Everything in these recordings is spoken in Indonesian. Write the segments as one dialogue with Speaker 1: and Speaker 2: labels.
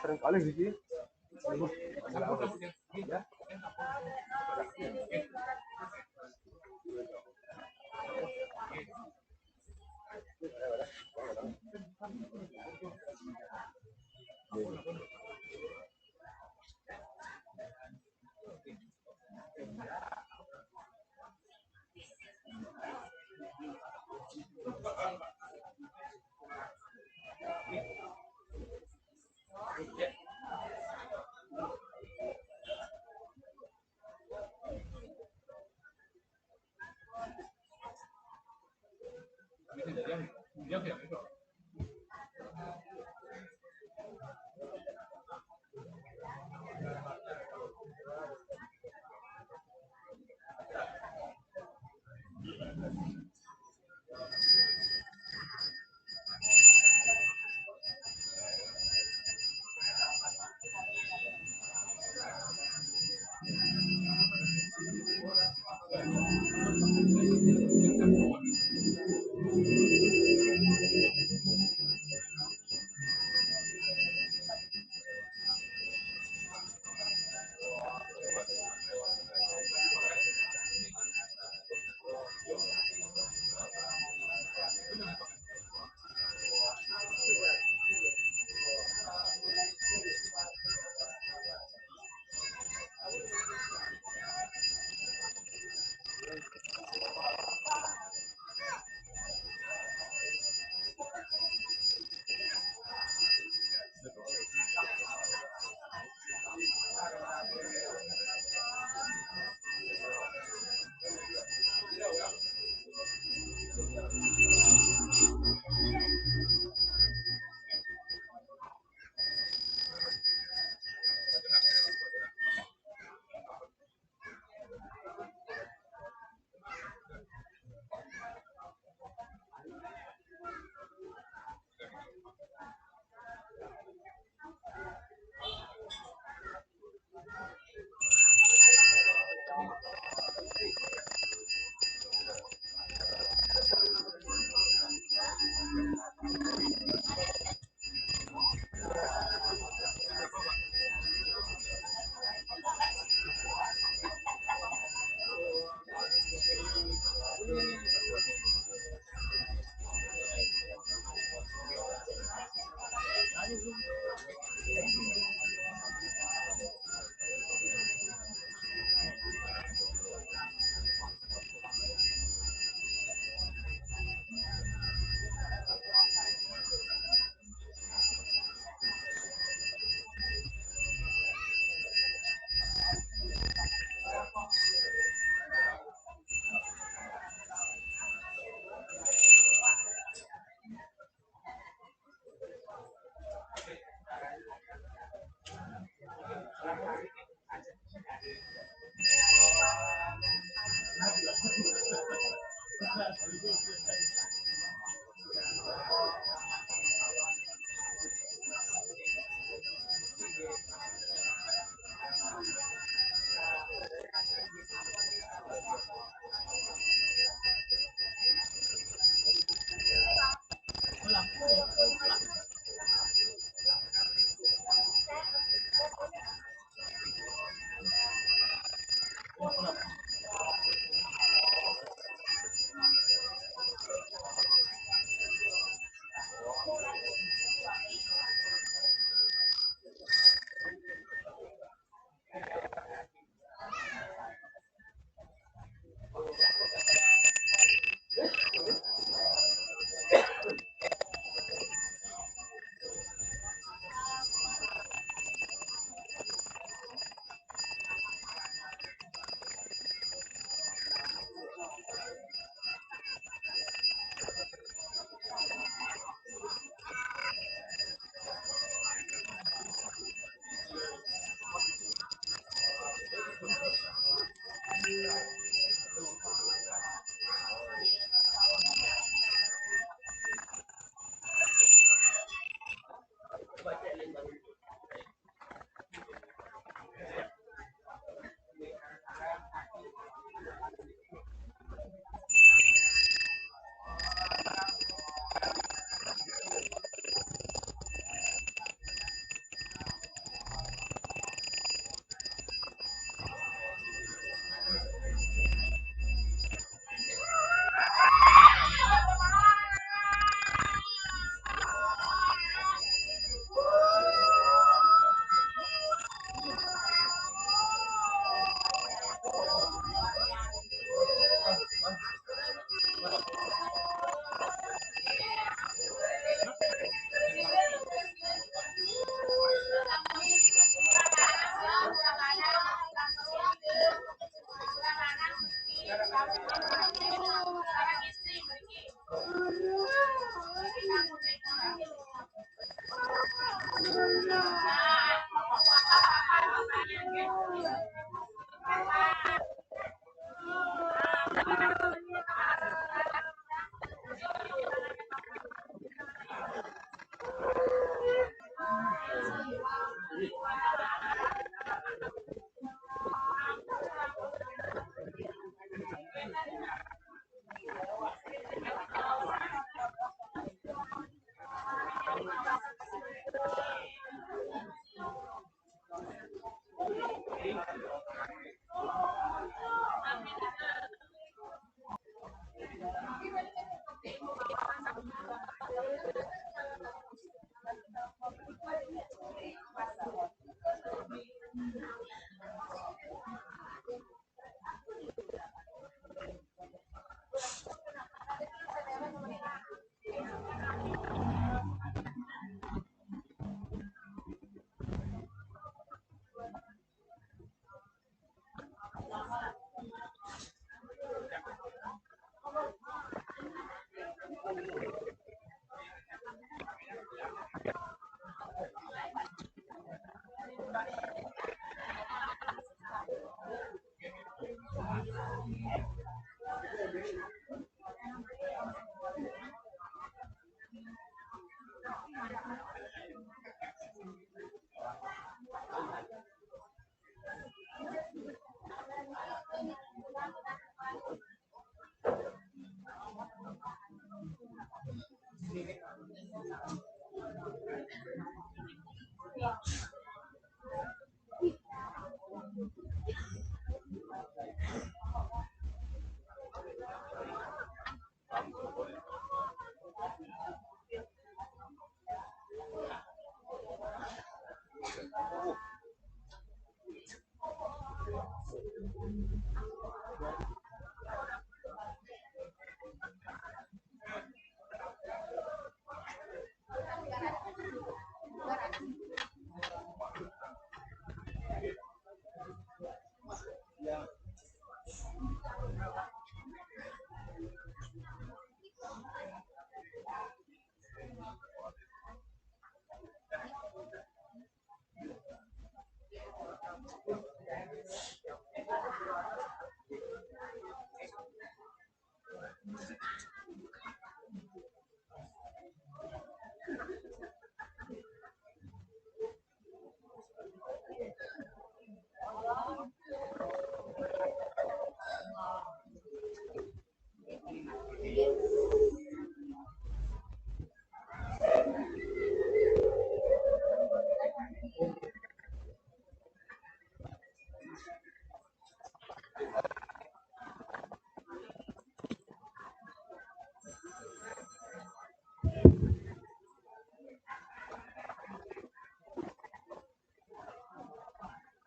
Speaker 1: Sering kali sih.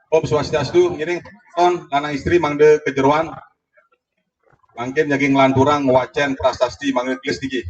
Speaker 1: Om Swastiastu, ngiring ton lanang istri mangde kejeruan, mangkin jaging lanturang wacen prasasti mangde geus digi.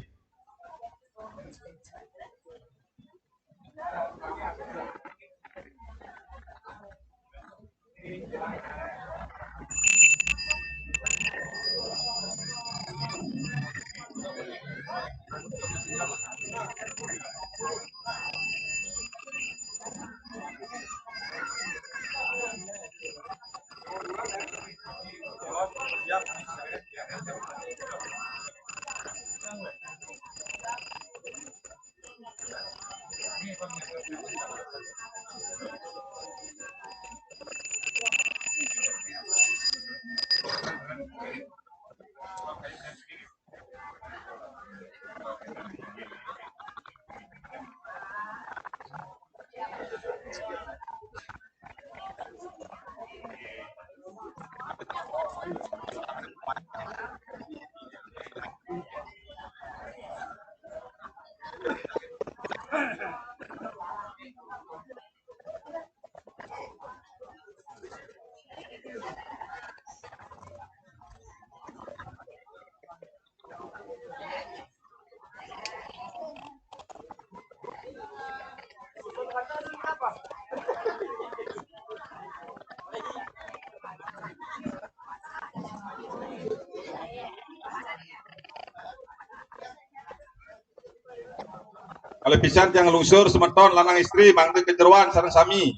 Speaker 1: Kalau pisan yang lungsur semeton lanang istri mangde kejeruan sareng sami.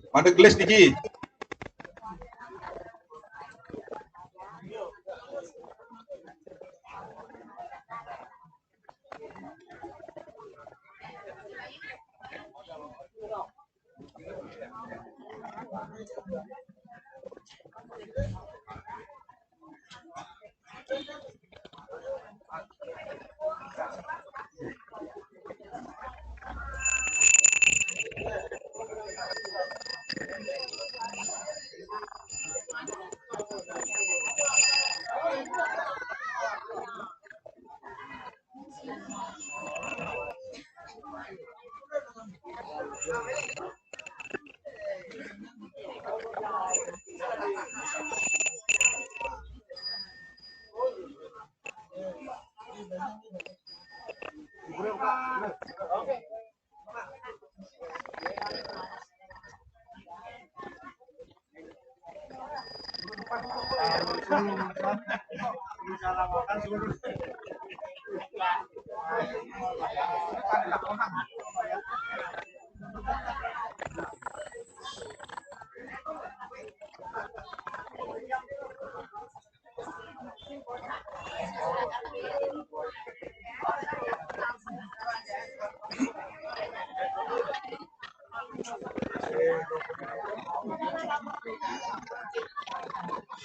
Speaker 1: Mangde gelis niki.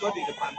Speaker 1: Di depan.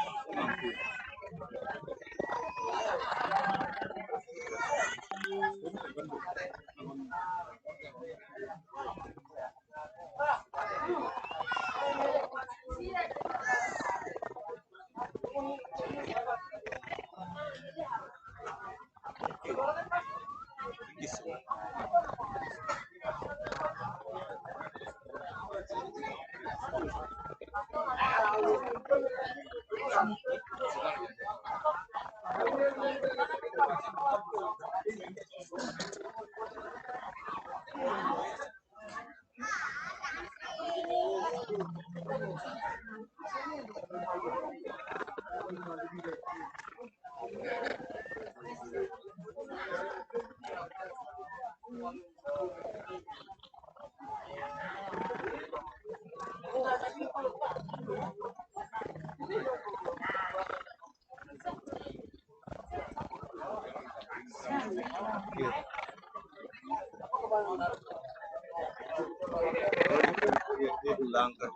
Speaker 1: Didulang ke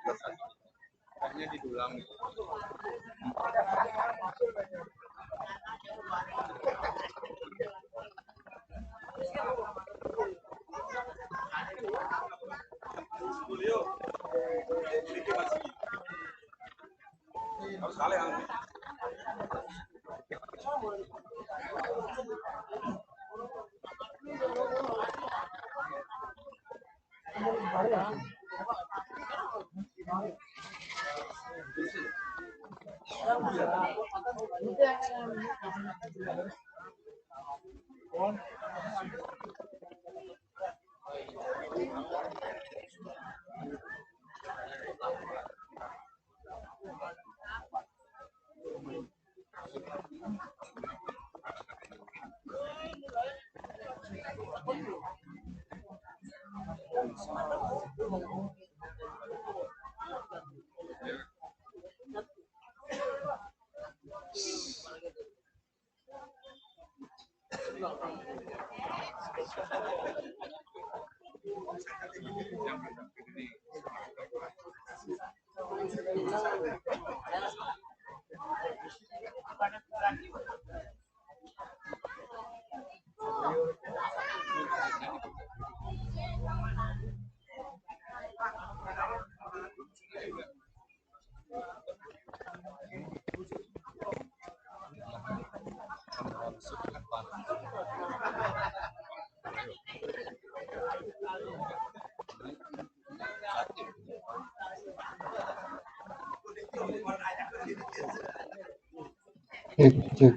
Speaker 1: hanya didulang. Harus kali
Speaker 2: Cek, cek.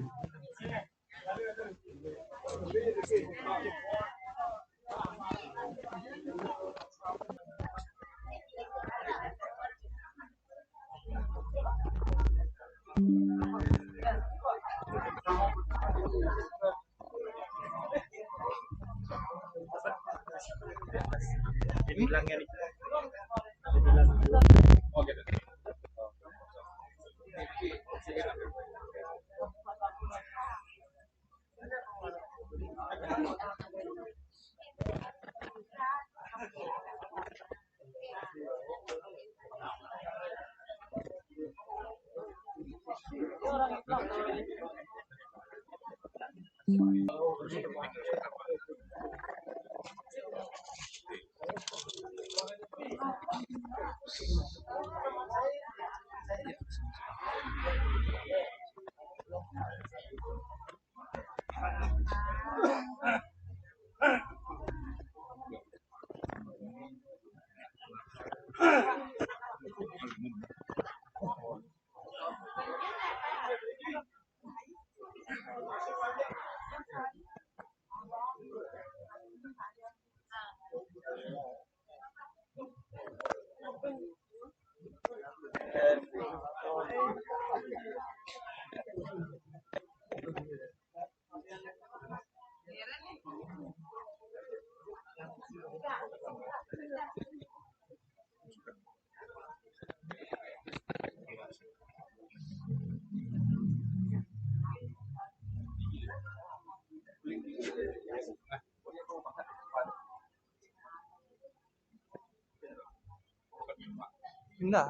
Speaker 3: Pindah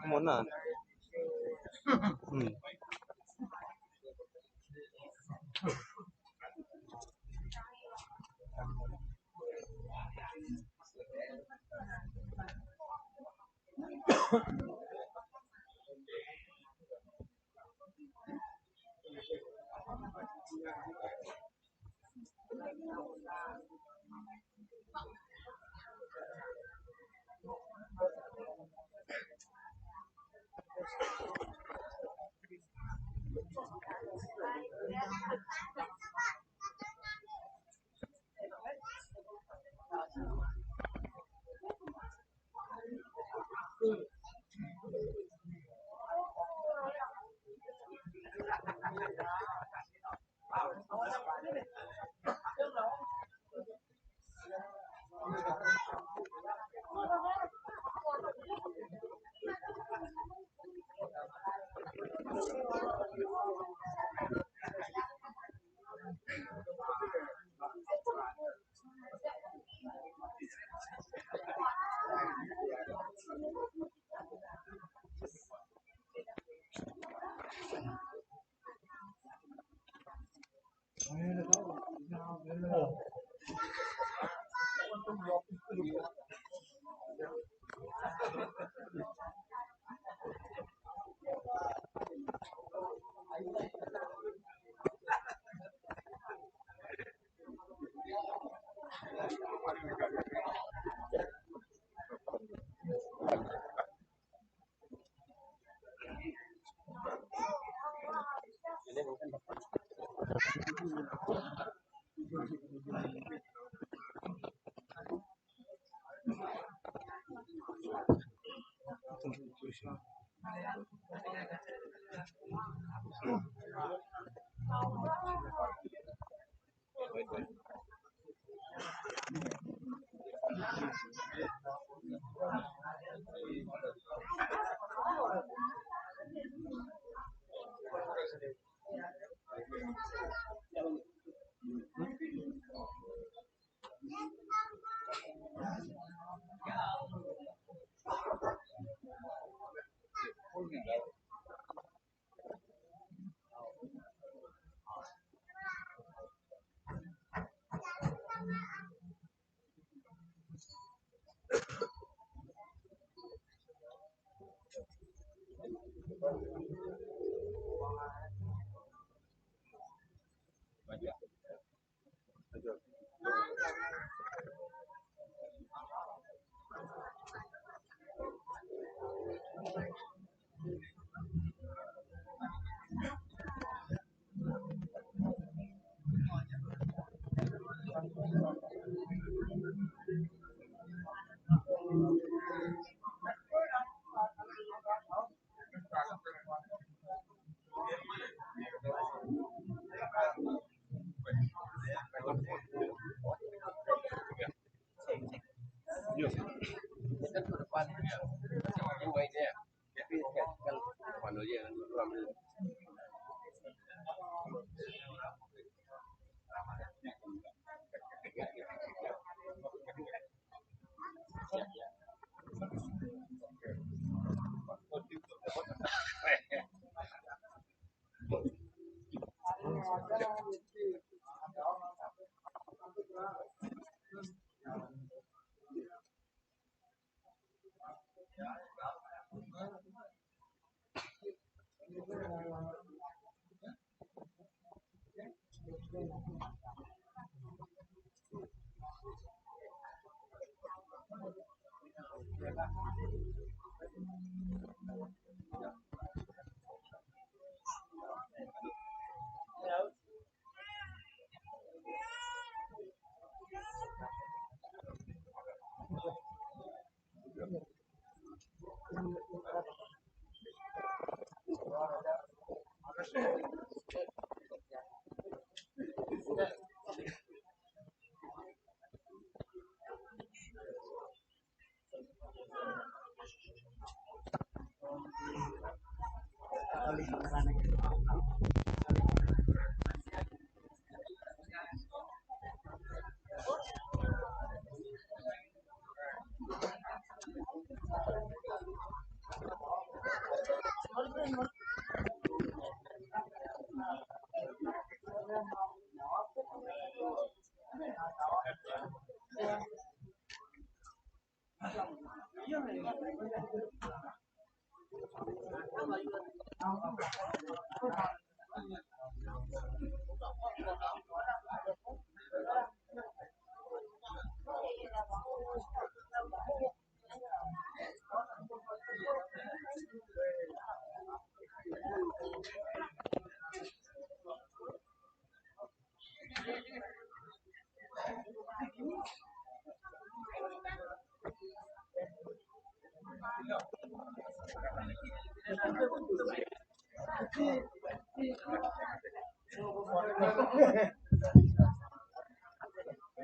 Speaker 3: mana?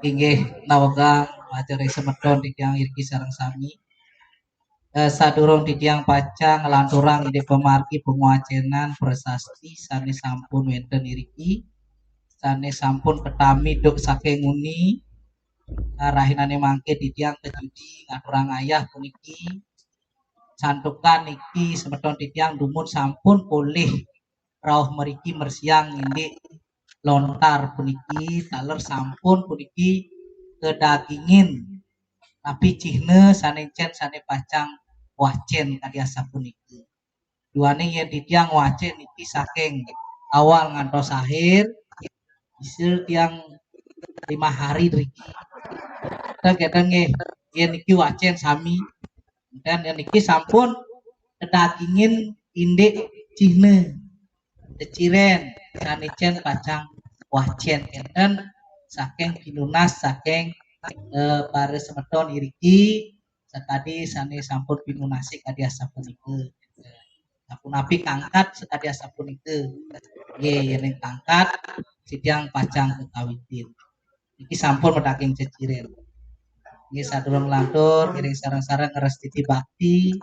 Speaker 2: Inggih nawagang materi semedon titiang irki sareng sami sadurung titiang paca ngelanturang ide pemarki penguacenan prasasti sane sampun wenten iriki sane sampun ketami duk saking uni rahinane mangke titiang kejudi ngaturang ayah puniki santukan niki semedon titiang dumun sampun pulih rauh meriki mersiang indik lontar puniki taler sampun puniki kedagingin tapi cihne sanencen sane pacang wacen kadiasa puniki duane yen titiang wacen niki saking awal ngantos akhir isil tiang 5 hari riki kadang nggih yen niki wacen sami dan yen niki sampun kedagingin indik cihne ceciren sanicen pacang wacen enten saking pinunas saking para semedon iriki setadi sane sampun pinunasi kadi sapunika. Sapunapi kangkat setadi sapunika. Nggih yen kangkat sidang pacang kekawitin. Iki sampun medaking ceciren. Nggih sadurung lantur ngiring sareng-sareng ngrestiti bakti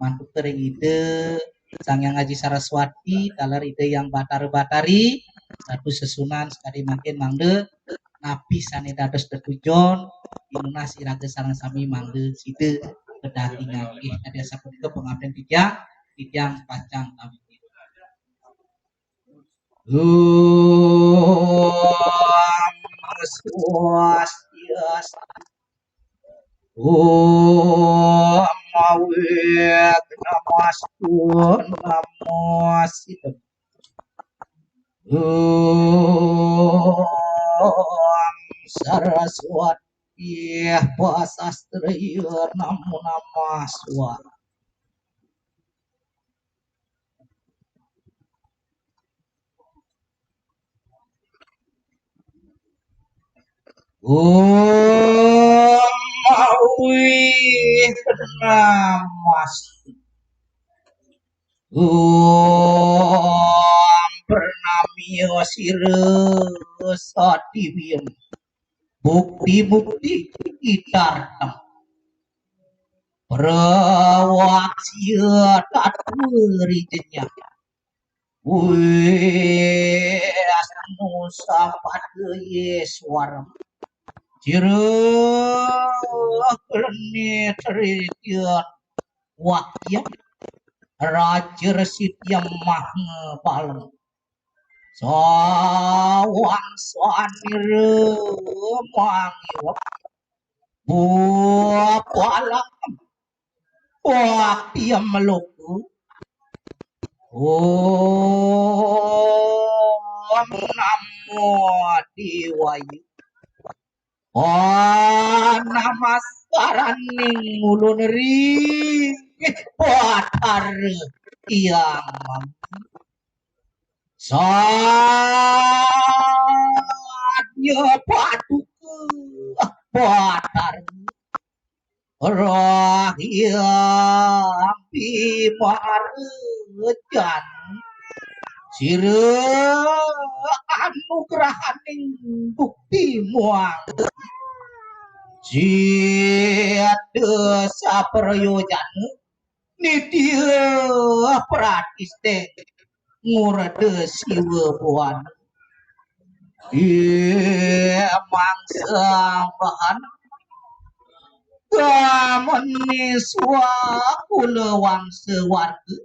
Speaker 2: mantuk tering ide Sang Yang Haji Saraswati dalar ide yang batari-batari satu sesunan sekali makin mangde nabi sane dados tetujon inuna sirage sareng sami mangde side kedatingan nggih kadya sapunika pengabden tijang pacang kawit. Swastiastu Maweg namastu namosidem Saraswati Pasastriya Namo Namaswa. Maweg namastu Pranamiya sira sadiwiyem bukti-bukti itartam prawasya tatweri jenyak asnu sapadaya swaram sira kerni tritya wakyam raja sityam mahna palam sawan sanira mangiwak palang wakyam meluku Om Namo Dewayu namaskaraning ulun ring patar yang sadnya paduka patar rahyam pimarejan sira anugrahaning bukti muang jada saprayojana nitya pratiste ngurada siwa buana mangsambahan kameniswa kulawangsa warga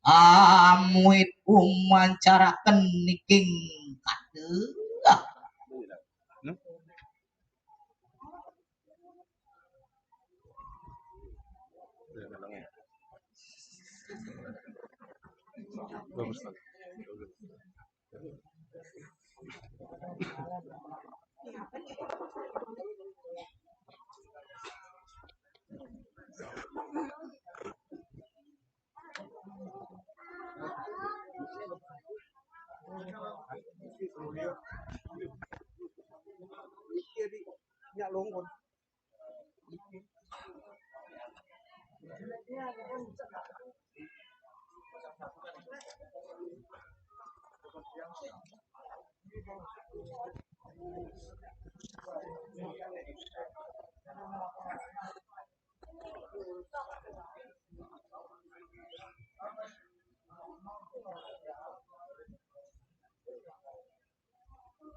Speaker 2: amuit umancaraken niking kadeh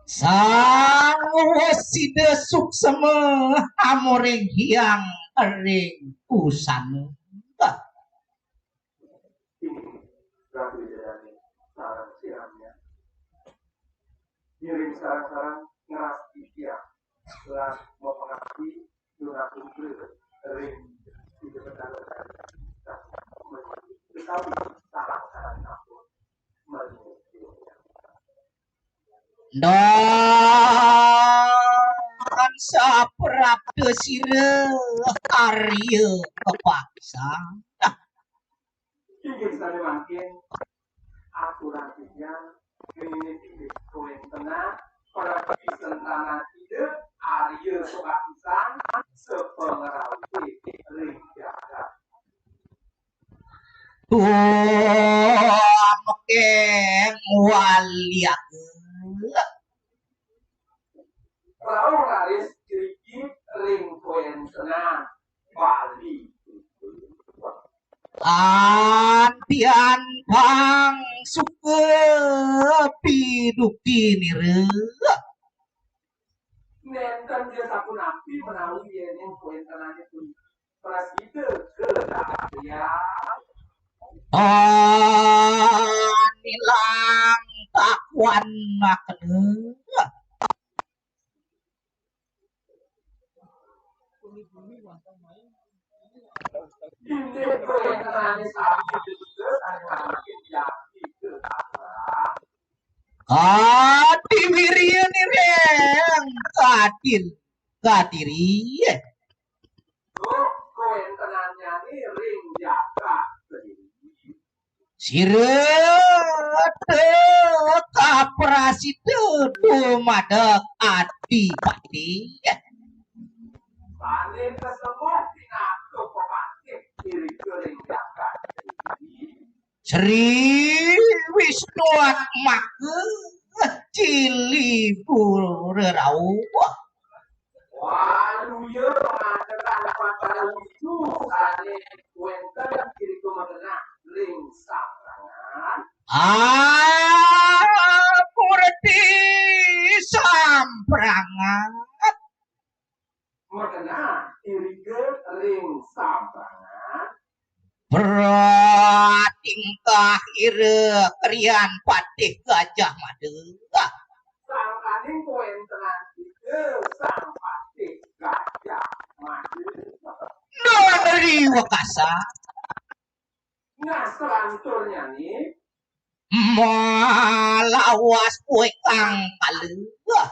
Speaker 2: sang wasida suksema amoring hyang ring usana
Speaker 3: ngiring sarang-sarang ngeras dia lan mau pengabdi lunakum ring di depan tetapi sarang-sarang aku
Speaker 2: dan saprabda sira karya kepaksa
Speaker 3: ingin saya makin akurasinya ini koin tengah para bisentana tidak Arya sepapisan sepengerawti ring jagat.
Speaker 2: Mekeng waliakeun.
Speaker 3: Raung laris kiriki ring poen senang Bali.
Speaker 2: Antian pang suke piduki nire.
Speaker 3: Nenten dia sapu napi menawi yang poen senangnya pun prasida kedatria.
Speaker 2: Nilang takwan makeun.
Speaker 3: Ini poen senangnya sapi juga akan jadi kedatria.
Speaker 2: Diwirian nireng kadil kadiri.
Speaker 3: Koen tenannya ini ring jagat.
Speaker 2: Sirete kaprasida dumadeg adipati.
Speaker 3: Paling kesemua pinatu pemantik diri ring jagat.
Speaker 2: Sri Wisnu Atmake cili purerau.
Speaker 3: Waduh ya mengadakan pacara itu kali kuenten kiri kemana ring samrangan.
Speaker 2: Purti samprangan.
Speaker 3: Makanya kiri ke ring samrangan.
Speaker 2: Tingkah ire krian patih Gajah Mada.
Speaker 3: Sang kaning kuentenan itu sang pasti Gajah Mada.
Speaker 2: Dari Wakasa
Speaker 3: Nah selanturnya nih
Speaker 2: malawas kue kang kaleuh.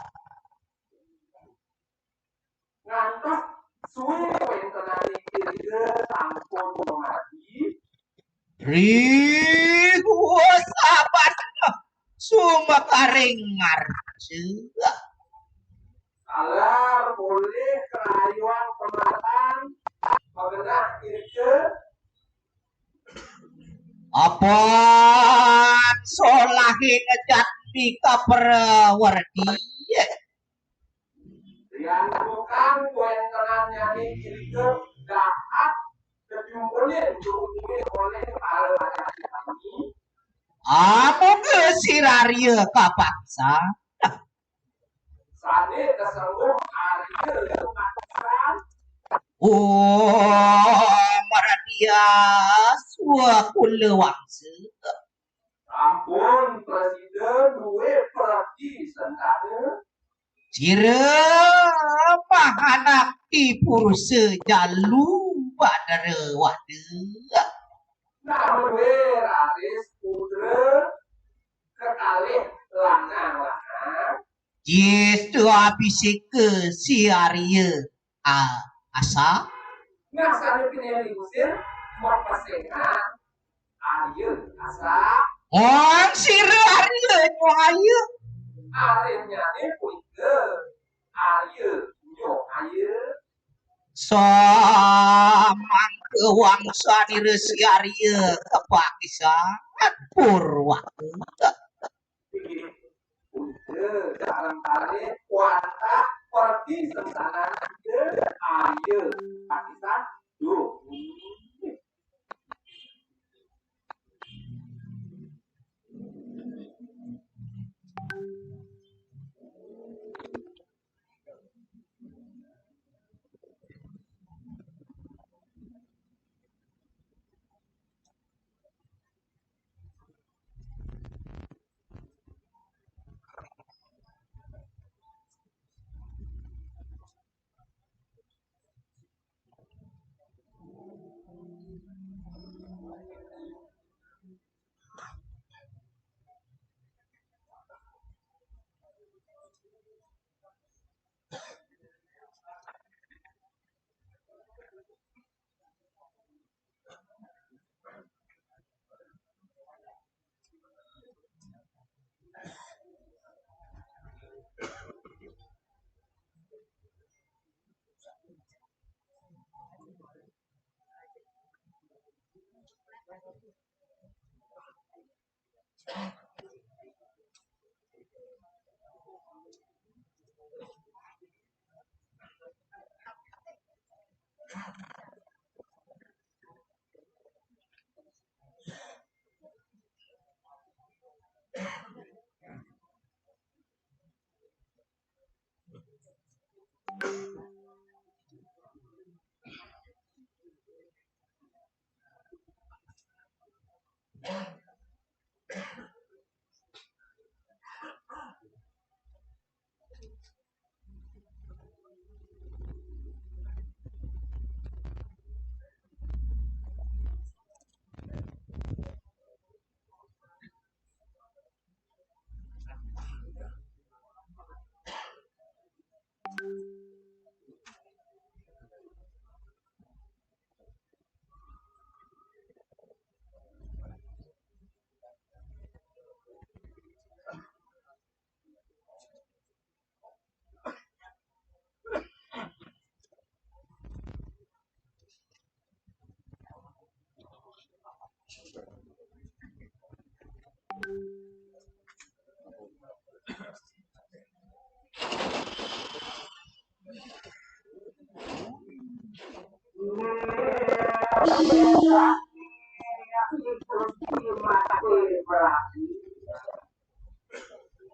Speaker 3: ngantos suwe kuentenan kiri ke sampun mengadi.
Speaker 2: Rihu sabar sumakaring ngarce.
Speaker 3: Alar boleh kerayuan pematan mengenai kiri
Speaker 2: Apaan solahi ngejat di kaperwardi.
Speaker 3: yang bukan kuentenannya nih kiri ke dapat kejumpulin oleh para kami.
Speaker 2: Amo gesiraria kapaksa.
Speaker 3: Sade keseluruh Arya Lumasan.
Speaker 2: Maradia suakule wangse.
Speaker 3: Ampun Presiden duwe pergi sendana.
Speaker 2: Cira mahanak di purse jalu badara wade.
Speaker 3: Namun Aris Putra kekalih lanang-lanang.
Speaker 2: Yestu abisik ke si Arya asa.
Speaker 3: Nah, sana pineli usir merpasengan Arya asa.
Speaker 2: Sira Arya nyoaya.
Speaker 3: Arimnya ini punya Arya nyo Arya.
Speaker 2: Samang kewangsa di resi Arya kepakisan purwaka.
Speaker 3: Dalam tarik kuasa pergi sesana Arya Pakistan tuh.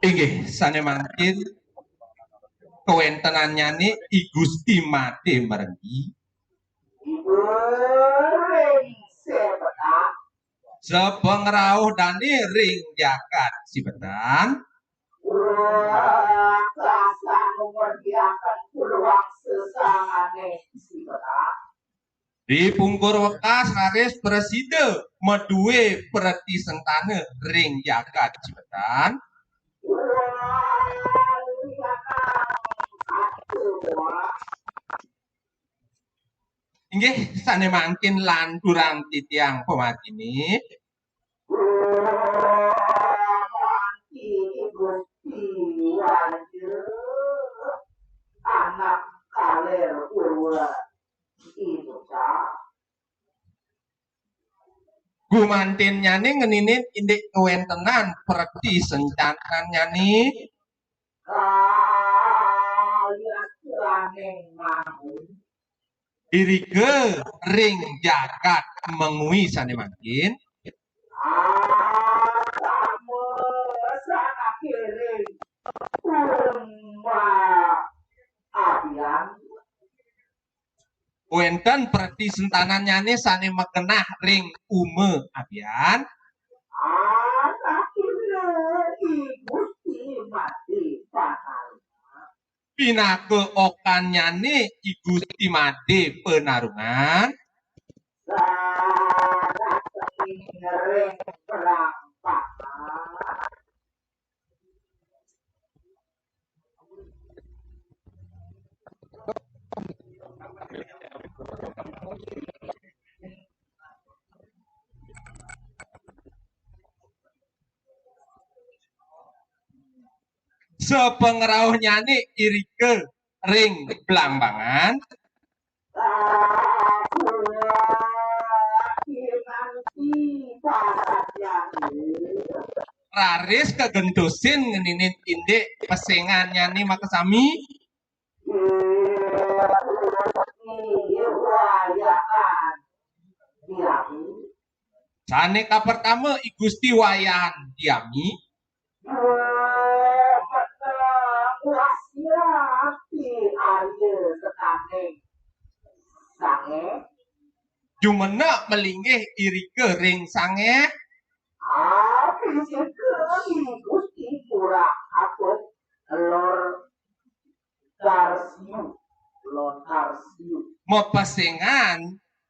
Speaker 4: Inggih sane mangkin kewentenannya nih I Gusti Made mergi sepengrauh dani ring jagat sibetan di pungkur wekas raris preside medue pereti sentane ring jagat sibetan inggih sane mangkin lan durang titiang pematini
Speaker 3: anak kaler urwa itu
Speaker 4: gumantin nyani ngeninin indik kewentenan perti sencanan nyani irike ring jagat mengui sane mangkin wenten perti sentanan nyani sane mekenah ring ume abian pinake okan nyani I Gusti Made penarungan sepengrauh nyani irike ring belambangan raris kegentusin ngeninin indik pesengan nyani makasami sane ka pertama I Gusti wayan diami jumena melinggih irike ring sange mepesengan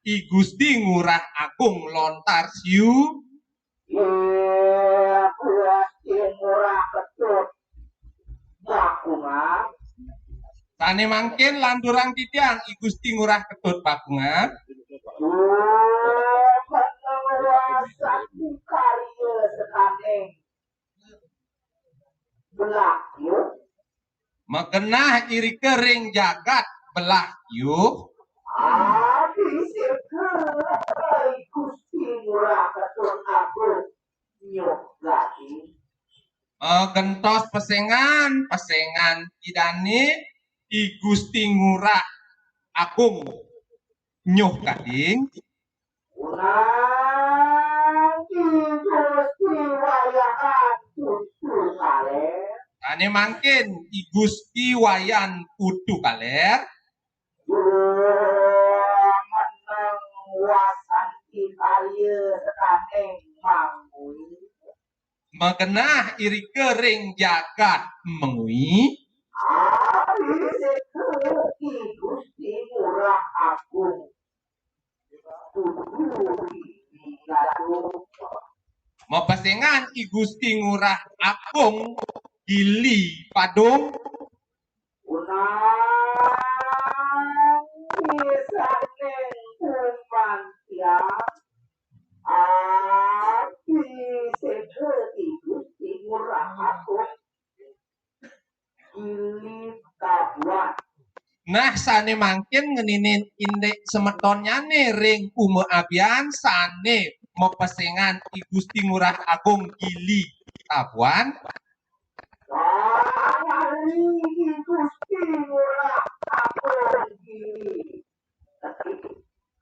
Speaker 4: I Gusti Ngurah Agung lontar siu tane mangkin landurang titiang I Gusti Ngurah Ketut Bakungan mekenah irike ring jagat belah yuk Megentos pesengan idane I Gusti Ngurah Agung Nyuh Gading
Speaker 3: Unang Gusti wayahan putu kaler.
Speaker 4: ane mangkin I Gusti Wayan Putu Kaler
Speaker 3: Menang wasan Italia sekaneng mangui.
Speaker 4: megenah irike ring jagat mengui
Speaker 3: Ari seke I Gusti Ngurah Agung.
Speaker 4: mepesengan I Gusti Ngurah Agung Gili Padung
Speaker 3: Unang isaneng kumantiang Ati seke I Gusti Ngurah Agung Gili Tabuan.
Speaker 4: nah sane mangkin ngeninin indek semetonnyane ring ume abian sane mepesengan I Gusti Ngurah Agung Gili Tabuan
Speaker 3: Ari Gusti Ngurah Agung Gili.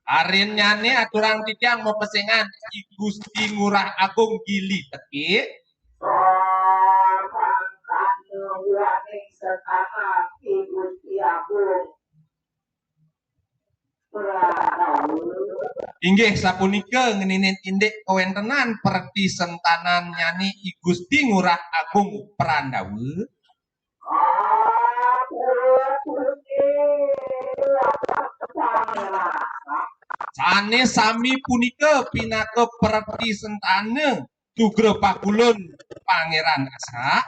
Speaker 4: Arin nyane aturang titiang mepesengan I Gusti Ngurah Agung Gili Teki
Speaker 3: Sorangkane waning setana I Gusti Agung Pranawu.
Speaker 4: inggih sapunika ngeninin indek kewentenan perti sentanan nyani I Gusti Ngurah Agung Prandawu sane sami punika pinake perti sentane Tugre Pakulun Pangeran Asa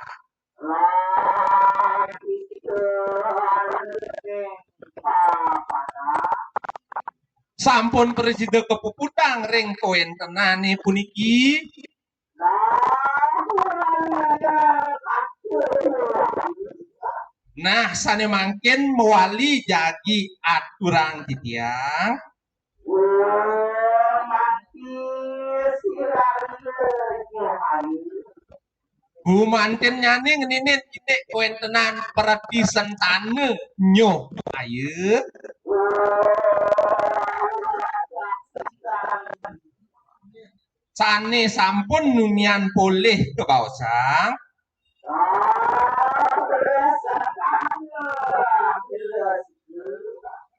Speaker 4: sampun presida kepuputang ring kewentenane puniki nah sane mangkin mewali jagi aturang titiang gumanten nyane ngeninin indek kewentenan perti sentane nyoh aye sane sampun numian poleh kebaosang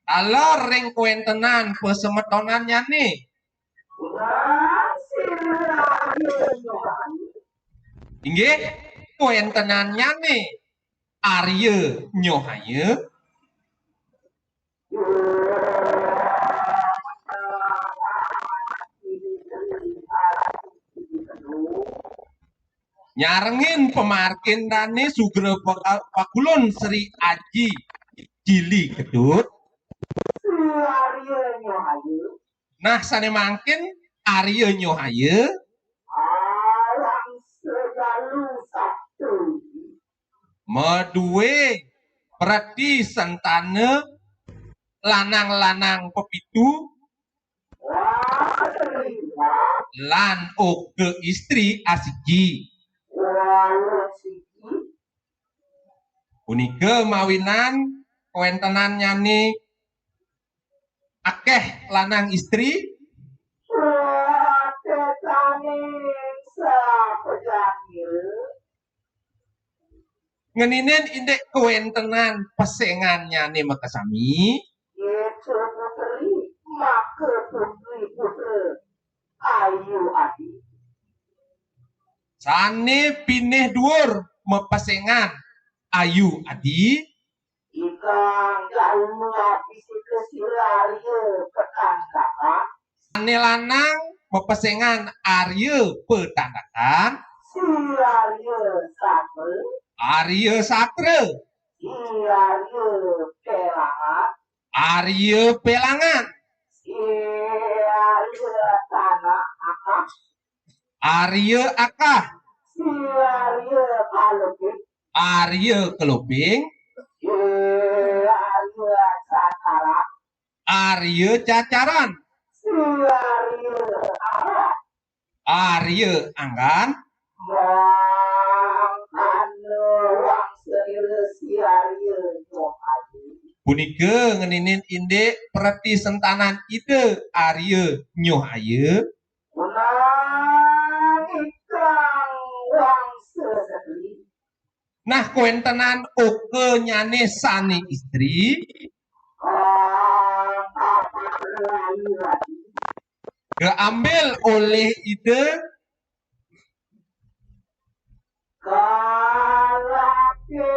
Speaker 4: alor ring kewentenan pesemetonan nyane inggih kewentenan nyane Arya Nyoh aye nyarengin pemarkindane Sugre Pakulun Sri Aji Gili Gedut nah sane mangkin Arya Nyoh aye meduwe perti sentane lanang-lanang pepitu lan oge istri asiji punika mawinan kewentenan nyane akeh lanang istri ngeninen indek kewentenan pesengan nyane makasami sane pineh dhuwur mepesengan Ayu Adi sane lanang mepesengan Arya Petandakan Arya Satre Arya Pelangan Arya Akah Arya Keloping Arya Cacaran Arya Anggan Punika ngeninin inde perti sentanan ide Arya nyoh aye.
Speaker 3: Unang ikang wang sesedri.
Speaker 4: Nah kuentenan oke nyane sani istri.
Speaker 3: Apa lagi.
Speaker 4: Keambil oleh ide
Speaker 3: Kalake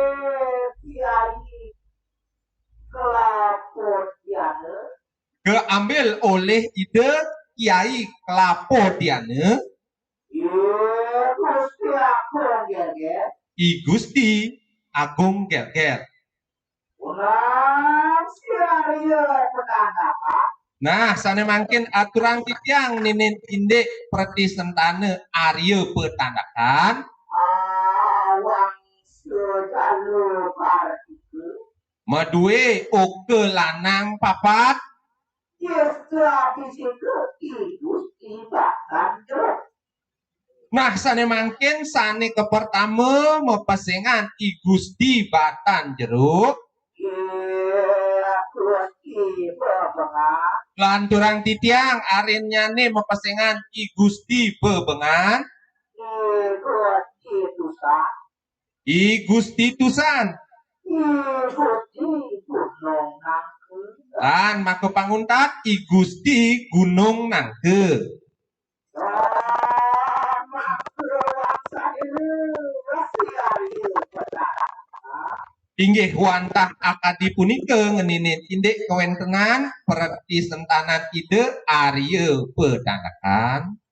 Speaker 3: kiai kelapodiane.
Speaker 4: keambil oleh ide Kiai Kelapodiane.
Speaker 3: Gusti Agung Gerger.
Speaker 4: I Gusti Agung Gerger.
Speaker 3: Unang siaria penandapa.
Speaker 4: Nah, sana mangkin aturan titiang ninin indek perti sentane Arya petandakan.
Speaker 3: Awang sejalu partiku.
Speaker 4: Medue oke lanang papat.
Speaker 3: Yeska bisiku idus ibakan jeruk.
Speaker 4: Nah, sana mangkin sane ke pertama mepesengan I Gusti Batan Jeruk.
Speaker 3: Gusti bebengan.
Speaker 4: Lanturang titiang arinnyane mepesengan I Gusti Bebengan.
Speaker 3: Gusti tusan.
Speaker 4: I Gusti Tusan.
Speaker 3: Gusti gunung nangku.
Speaker 4: Lan maka panguntat I Gusti Gunung Nangke. Inggih wantah akadi punika ngeninin indek kewentenan perti sentanan ide Arya petandakan.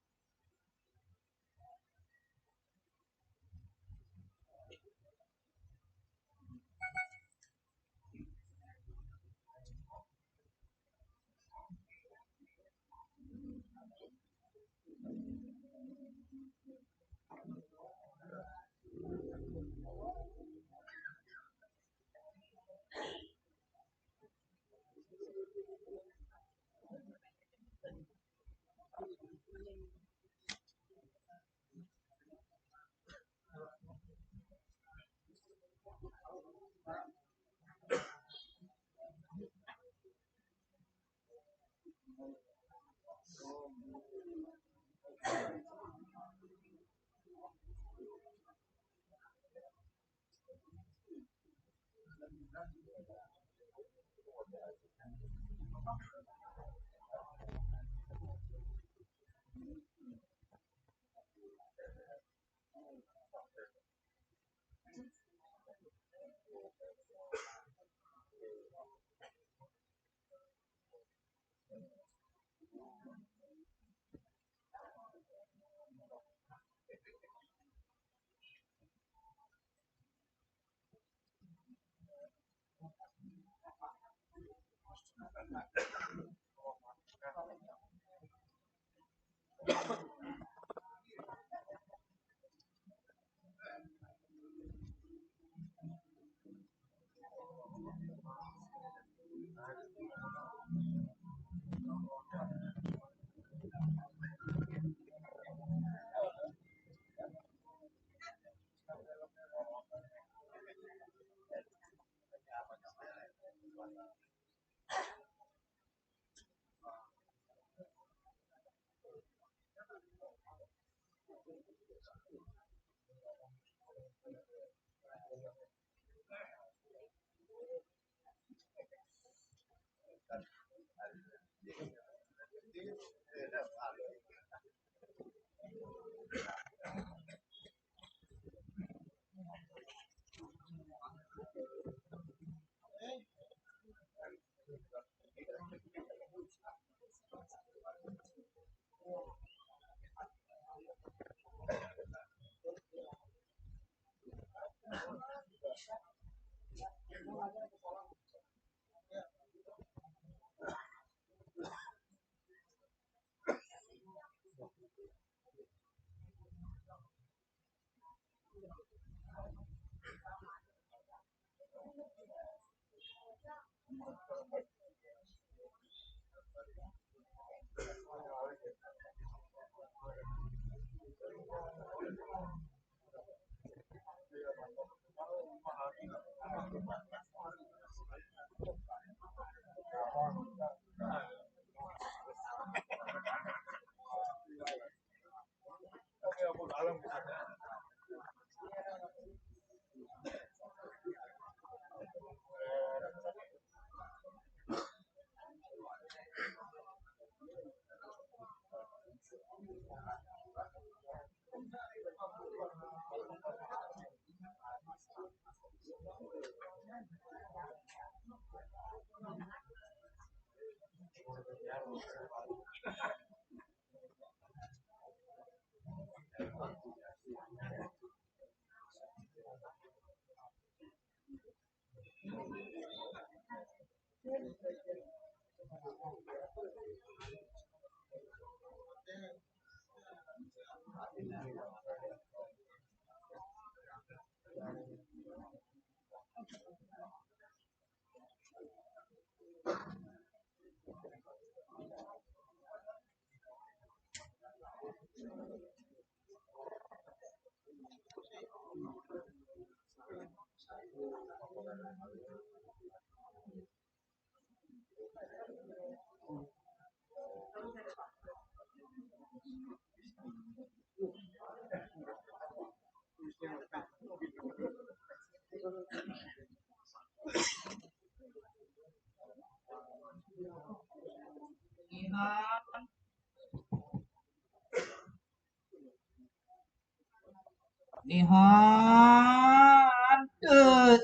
Speaker 2: Nihan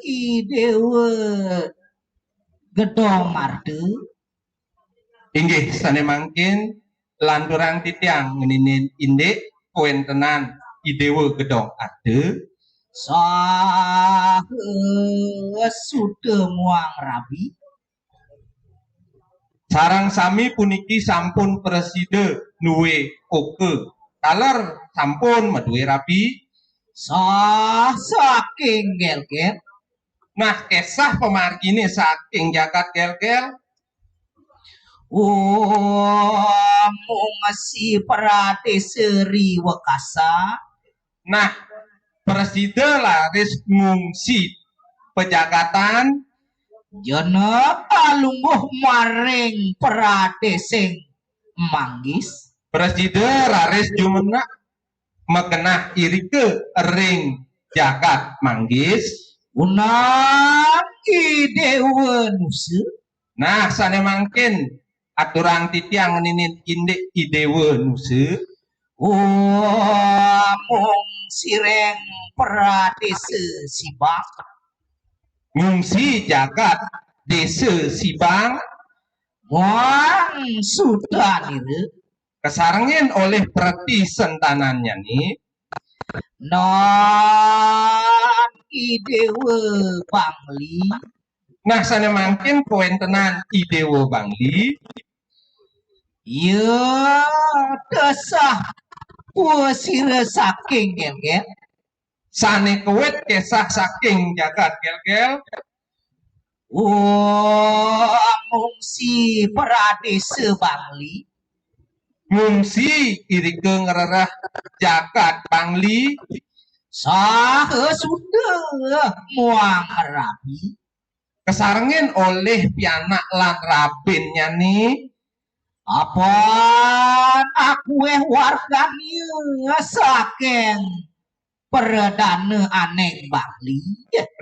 Speaker 2: idewe gedong marde
Speaker 4: Inggih sane mangkin lanturang titiang ngeninin indek kuentenan idewe gedong ade
Speaker 2: sudah muang rabi
Speaker 4: sarang sami puniki sampun preside nuwe oke kaler sampun maduwe rabi
Speaker 2: saking gel-gel.
Speaker 4: Nah kesah pemargine saking jagat gel-gel
Speaker 2: mung si perate seri wakasa.
Speaker 4: Nah preside laris ngungsi pejagatan
Speaker 2: Jana alungguh maring perate sing manggis.
Speaker 4: preside laris jumena mekenah irike ring jagat manggis
Speaker 2: Unang idewe nusu.
Speaker 4: Nah sane mangkin aturang titiang ninin indek idewe nusu
Speaker 2: mung sireng perate sibang.
Speaker 4: ngungsi jagat desa Sibang
Speaker 2: Wang sudah niru
Speaker 4: kesarengin oleh preti sentanannya nih
Speaker 2: non idewe bangli.
Speaker 4: Nah sana mangkin kuentenan idewe bangli
Speaker 2: Ya desah puasira saking gel-gel.
Speaker 4: sane kewet kesah saking jagat gel-gel
Speaker 2: Mungsi perade sebangli.
Speaker 4: ngungsi irike ngererah jagat bangli
Speaker 2: Sudah muang rabi.
Speaker 4: kesarengin oleh pianak lan rabinnya nih
Speaker 2: Apaan aku warganya saking perdana aneh bangli.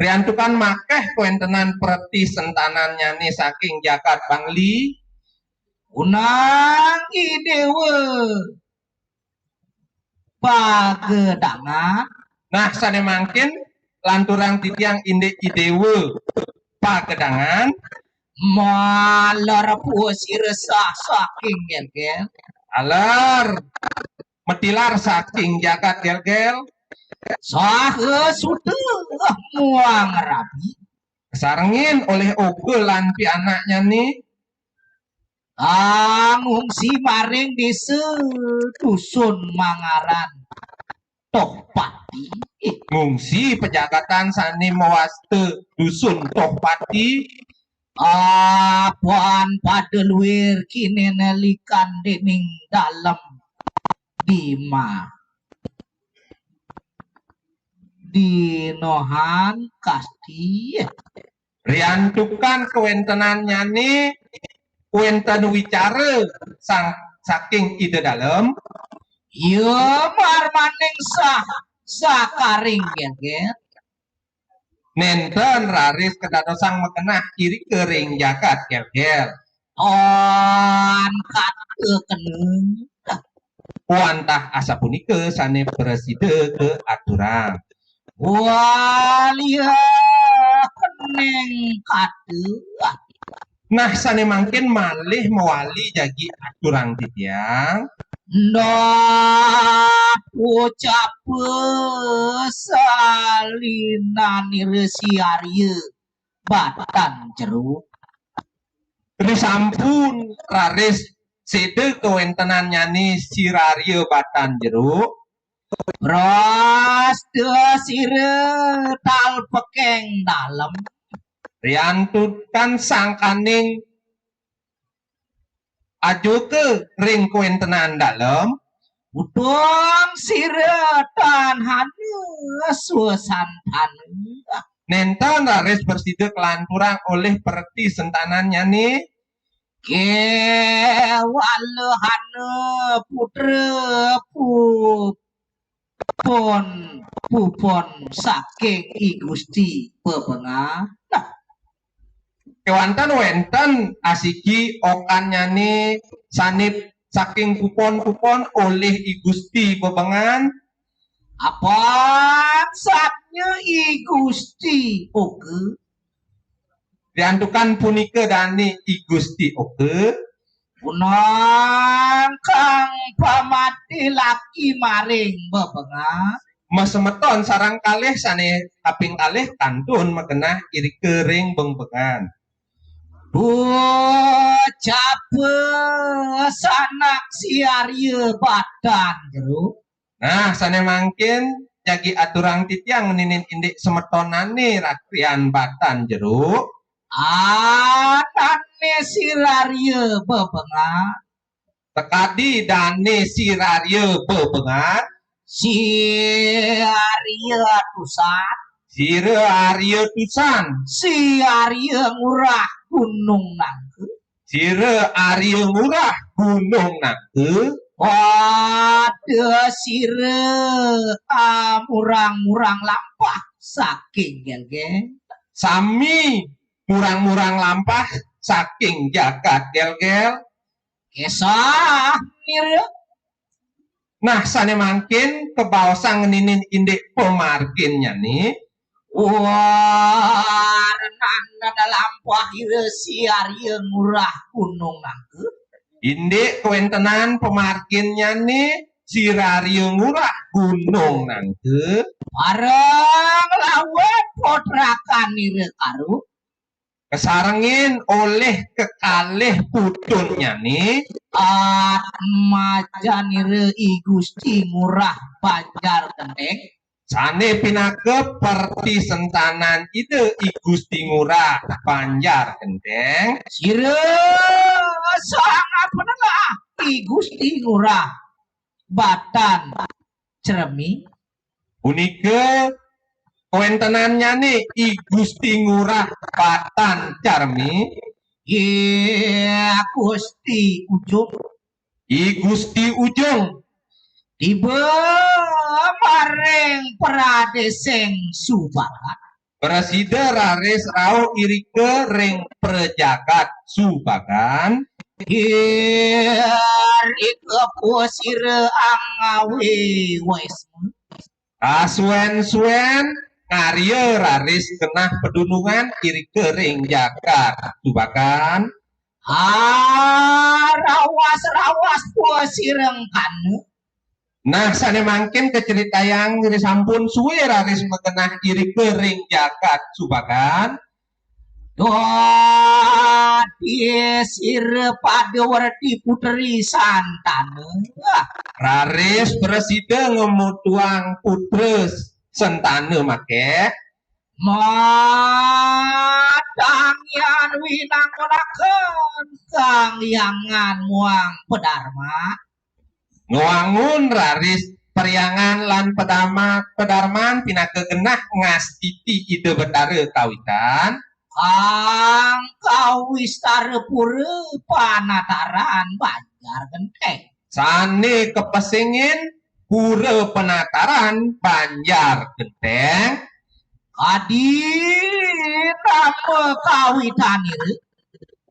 Speaker 4: riantukan makeh kuentenan preti sentanannya nih saking jagat bangli
Speaker 2: Unang idewe pagedangan.
Speaker 4: Nah sane mangkin lanturang titiang indek idewe pagedangan
Speaker 2: Malar puasir saking gel-gel.
Speaker 4: alar metilar saking jagat gel-gel
Speaker 2: Sudah muang rabi.
Speaker 4: kesarengin oleh oge lan pianaknya nih
Speaker 2: Ngungsi maring desa dusun Mangaran Tohpati.
Speaker 4: ngungsi pejagatan sani mewaste dusun Tohpati
Speaker 2: Apaan pada luir kini nelikan dening dalam Bima Dinohan Kasti.
Speaker 4: riantukan kuentenannya nih kuenten wicara saking ide dalam
Speaker 2: Ya marmaning sakaring gel-gel.
Speaker 4: nenten raris kedadosang mekenah kiri kering jagat gel-gel
Speaker 2: On kate kene
Speaker 4: wantah asa punika sane preside ke aturang.
Speaker 2: Walia keneng kadu.
Speaker 4: Nah sane mangkin malih mewali jagi aturang titiang.
Speaker 2: Nah ucap salinan resi Arya batan jeruk.
Speaker 4: Ini sampun raris sede kewentenan nyani sirario batan jeruk.
Speaker 2: Ras sire tal pekeng dalam.
Speaker 4: Riantutkan sangkaning ajo ke ring kewentenan dalam.
Speaker 2: Udang sire tan hanu suasantan.
Speaker 4: Nenten raris berside kelanturang oleh perti sentanannya nih.
Speaker 2: Kewalehane putra pupon saking I Gusti pepengah.
Speaker 4: Kewanten wenten asiki okannya nih sanip saking kupon-kupon oleh I Gusti bebengan.
Speaker 2: Apa saatnya I Gusti oke?
Speaker 4: Diantukan punika dani I Gusti oke.
Speaker 2: Punang kang pamati laki maring bebengah.
Speaker 4: Masemeton sarang kalih sane kaping kalih kantun makenah iri kering bengbengan.
Speaker 2: Ucap sanak si Arya badan jeruk.
Speaker 4: Nah sane mangkin jagi aturang titiang ninin indik semetonane rakrian batan jeruk.
Speaker 2: Anane siraria bebengah.
Speaker 4: Tekadi dane siraria bebengan.
Speaker 2: Siraria tusan.
Speaker 4: Siraria tusan.
Speaker 2: Siraria ngurah gunung nangke.
Speaker 4: Siraria ngurah gunung nangke.
Speaker 2: Waduh sire murang-murang lampah saking gel-gel.
Speaker 4: Sami murang-murang lampah saking jagat gel-gel.
Speaker 2: Kesah nir.
Speaker 4: Nah sane mangkin kebawasan ninin indik pemarginnya nih.
Speaker 2: Warnana lampah siar yang murah gunung nangke.
Speaker 4: Indik kewentenan pemarginnya nih sirario murah gunung nangke.
Speaker 2: Parang lawet potrakan nire karu.
Speaker 4: Kesarengin oleh kekalih putunnya nih.
Speaker 2: Maja nire I Gusti murah Banjar Genteng.
Speaker 4: Sane pinake perti sentanan ide I Gusti ngurah Banjar Genteng.
Speaker 2: Sire sangat penengah I Gusti ngurah Batan Ceremi.
Speaker 4: Unike kewentenannya nih I Gusti ngurah Batan Cermi.
Speaker 2: Ya Gusti Ujung.
Speaker 4: I Gusti Ujung.
Speaker 2: Tiba maring pradeseng Subagat.
Speaker 4: Preside raris rau irike ring prejagat Subagan.
Speaker 2: Ike posire angawe wesmu.
Speaker 4: Asuen-suen ngarya raris kenah pedunungan irike ring jagat Subagan.
Speaker 2: Rawas-rawas posireng kanu.
Speaker 4: Nah sane mangkin keceritayang diri sampun suwe raris mekenah iri kering jagat Subagan.
Speaker 2: Sir pada wardi putri santana.
Speaker 4: Raris preside ngemutuang putres sentane make.
Speaker 2: Matangyan winang menaken kang yangan muang pedarma.
Speaker 4: Ngewangun raris periangan lan pedarman pinake genah ngastiti ide betare kawitan.
Speaker 2: Kang kawis tarepure panataran Banjar Genteng.
Speaker 4: Sane kepesingin pura penataran Banjar Genteng.
Speaker 2: Kadi nama kawitan itu.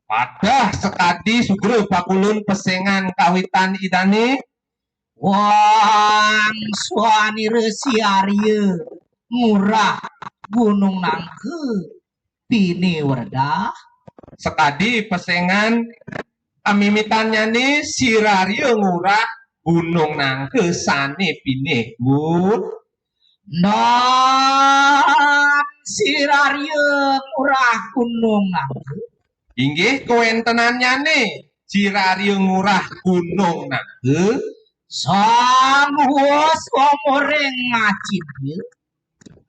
Speaker 4: Padah sekadi sugro pakulun pesengan kawitan idane.
Speaker 2: Wang suani resi Arya ngurah Gunung Nangke Pini Werdah
Speaker 4: Sekadi pesengan amimitannya nih sirario ngurah Gunung Nangke sane pineh Gur.
Speaker 2: non sirarya ngurah Gunung Nangke
Speaker 4: Inggih kewentenannya nih sirario ngurah Gunung Nangke
Speaker 2: sang huwas wamoreng ngacil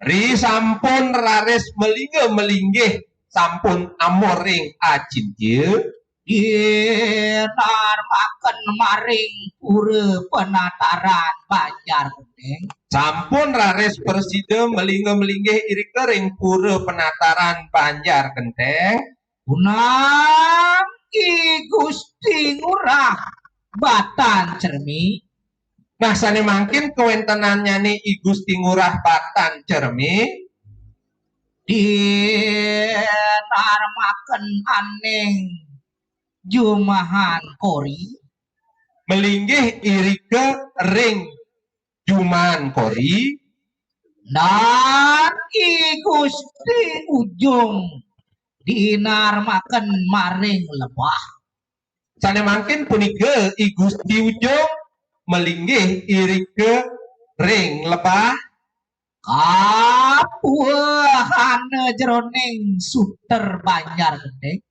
Speaker 4: ri sampun rares melinggih sampun amoring acintil
Speaker 2: dinar makan maring pura penataran Banjar Gendeng
Speaker 4: sampun rares persida melinggih iri kering pura penataran Banjar Genteng
Speaker 2: Unang Ki Gusti Ngurah Batan Cermi
Speaker 4: nah sane mangkin kewentenannya nih I Gusti Ngurah Batan Cermi
Speaker 2: dinar makan aneng Jumahan Kori
Speaker 4: melinggih iri ke ring Juman Kori
Speaker 2: dan Ki Gusti Ujung dinar makan maring lebah
Speaker 4: sane mangkin punika I Gusti Ujung melinggih iri ke ring lebah
Speaker 2: kapuhan jroning suter Banjar Gendeng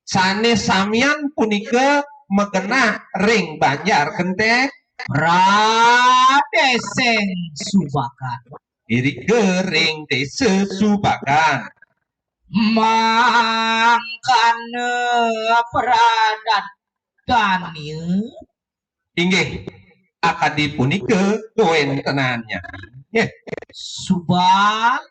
Speaker 4: sane samian punika megenah ring Banjar Genteng
Speaker 2: Pradeseng Subakan
Speaker 4: iri ke ring desa Subakan
Speaker 2: mangkane peradat Daniel
Speaker 4: inggih akadi punika kewentenannya
Speaker 2: Subak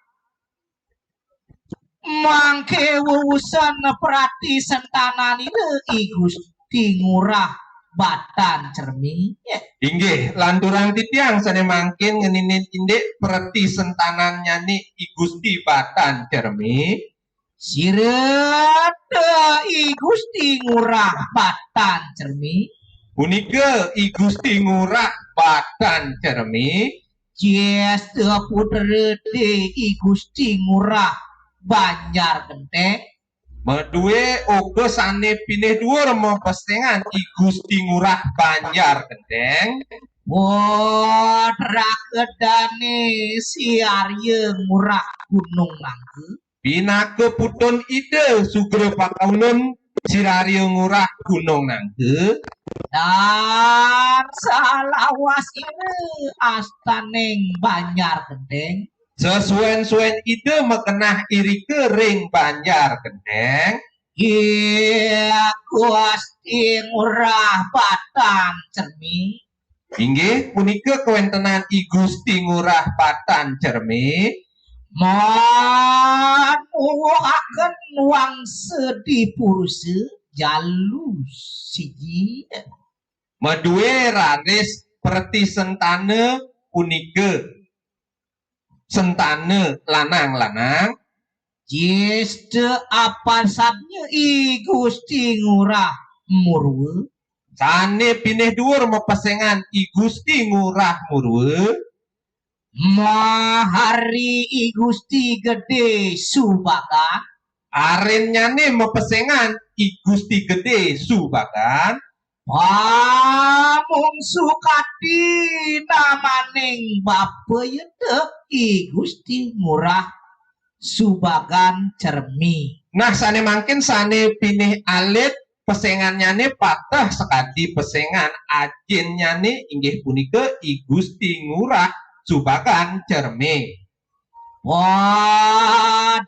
Speaker 2: mangke wusan prati sentanan I Gusti Ngurah Batan Cermi
Speaker 4: inggih lanturan titiang sane mangkin ngeninin indik perti sentanannya nih I Gusti Batan Cermi
Speaker 2: siret I Gusti Ngurah Batan Cermi
Speaker 4: punika I Gusti Ngurah Batan Cermi
Speaker 2: Jes putra I Gusti Ngurah Banjar Genteng
Speaker 4: medue uga sane pineh dhuwur mempesengan I Gusti Ngurah Banjar Genteng
Speaker 2: Wodra kedane si Arya Ngurah Gunung Nangke
Speaker 4: pinake putun ide sugro pakaunen sirario ngurah Gunung Nangke
Speaker 2: dan salawas ini astaneng Banjar Gendeng
Speaker 4: sesuen-suen ide mekenah iri kering Banjar Genteng
Speaker 2: iya Gusti Ngurah Batan Cermi
Speaker 4: inggih punika kewentenan I Gusti Ngurah Batan Cermi
Speaker 2: manuhaken wang sedih purse jalus siji
Speaker 4: medue raris perti sentane punika sentane lanang-lanang
Speaker 2: jeste apa sabnya I Gusti Ngurah Murwe
Speaker 4: sane pineh dhuwur mepesengan I Gusti Ngurah Murwe
Speaker 2: mahari I Gusti Gede Subakan
Speaker 4: arennyane mepesengan I Gusti Gede Subakan
Speaker 2: pamung sukati namaning Bapa yete I Gusti Ngurah Subagan Cermi
Speaker 4: nah sane mangkin sane pineh alit pesengannyane patah sekadi pesengan ajinnyane inggih punika I Gusti Ngurah Subagan Cermi
Speaker 2: wadah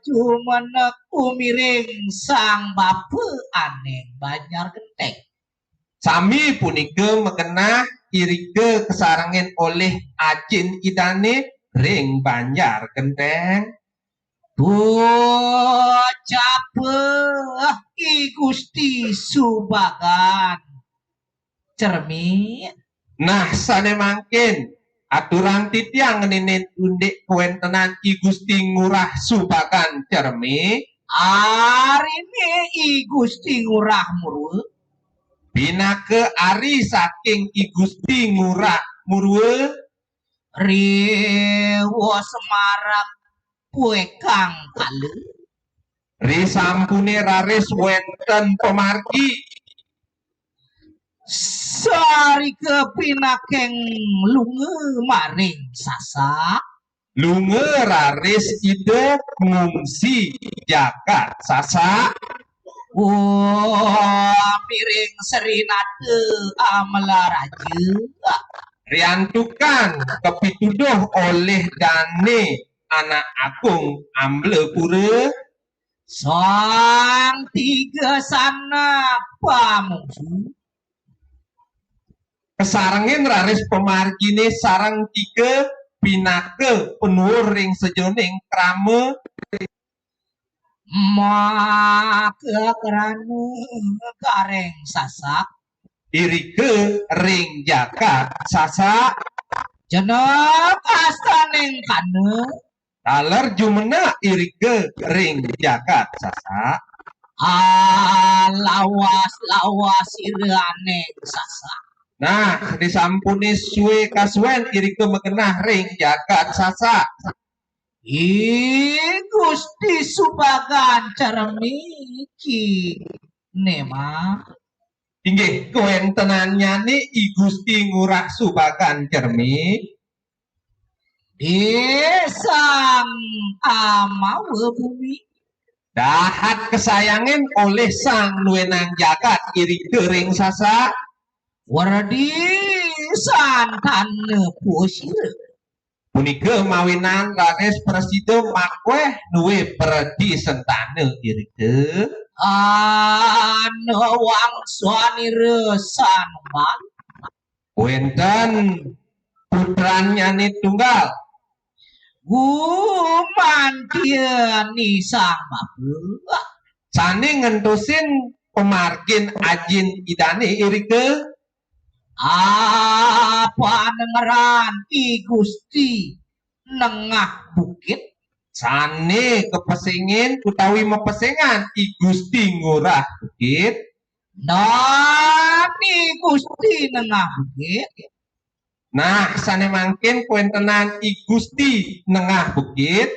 Speaker 2: jumenek umiring sang Bapa aneh Banjar Genteng
Speaker 4: sami punika mekenah irike kesarengen oleh ajin idane ring Banjar Genteng
Speaker 2: Bocape I Gusti Subagan Cermi
Speaker 4: nah sane mangkin aturan titiang ninin undik kewentenan I Gusti Ngurah Subagan Cermi
Speaker 2: Arine I Gusti Ngurah Murwe
Speaker 4: Pinake ari saking I Gusti Ngurah Murwe
Speaker 2: Riwo semarak kue kang kalu.
Speaker 4: risampune raris wenten pemargi
Speaker 2: Sari kepinakeng lunge maring sasa.
Speaker 4: lunge raris ide ngungsi jagat sasa
Speaker 2: Miring serinate amelaraja.
Speaker 4: riantukan kepituduh oleh Dane anak agung amble pura
Speaker 2: Sang tiga sanak pamungsu.
Speaker 4: kesarengin raris pemargine sarang tiga pinake penuh ring sejoning krame
Speaker 2: Maka kerana kareng sasak.
Speaker 4: irike ring jagat sasa
Speaker 2: Jeneng astaning kana.
Speaker 4: taler jumena irike ring jagat sasa
Speaker 2: Lawas iraneng sasak.
Speaker 4: nah disampuni suwe kasuen irike mekenah ring jagat sasa
Speaker 2: Gusti Subagan Carmi ki nema.
Speaker 4: inggih kuentenannya nih I Gusti Ngurah Subagan Cermi
Speaker 2: Desang amawe bumi.
Speaker 4: dahat kesayangin oleh sang nuenang jagat iri kering sasa
Speaker 2: Wardi santane pusir.
Speaker 4: punike mawinan ranes presiden makweh nuwe perdi sentane iri ke
Speaker 2: Anu wangswani resan bal.
Speaker 4: wenten putranya nih tunggal
Speaker 2: Gumantiani sang bapak.
Speaker 4: sani ngentusin pemargin ajin idane iri ke
Speaker 2: Apa dengeran I Gusti nengah bukit.
Speaker 4: sane kepesingin utawi mepesengan I Gusti Ngurah Bukit
Speaker 2: Nani Gusti nengah bukit.
Speaker 4: nah sane mangkin kuentenan I Gusti Nengah Bukit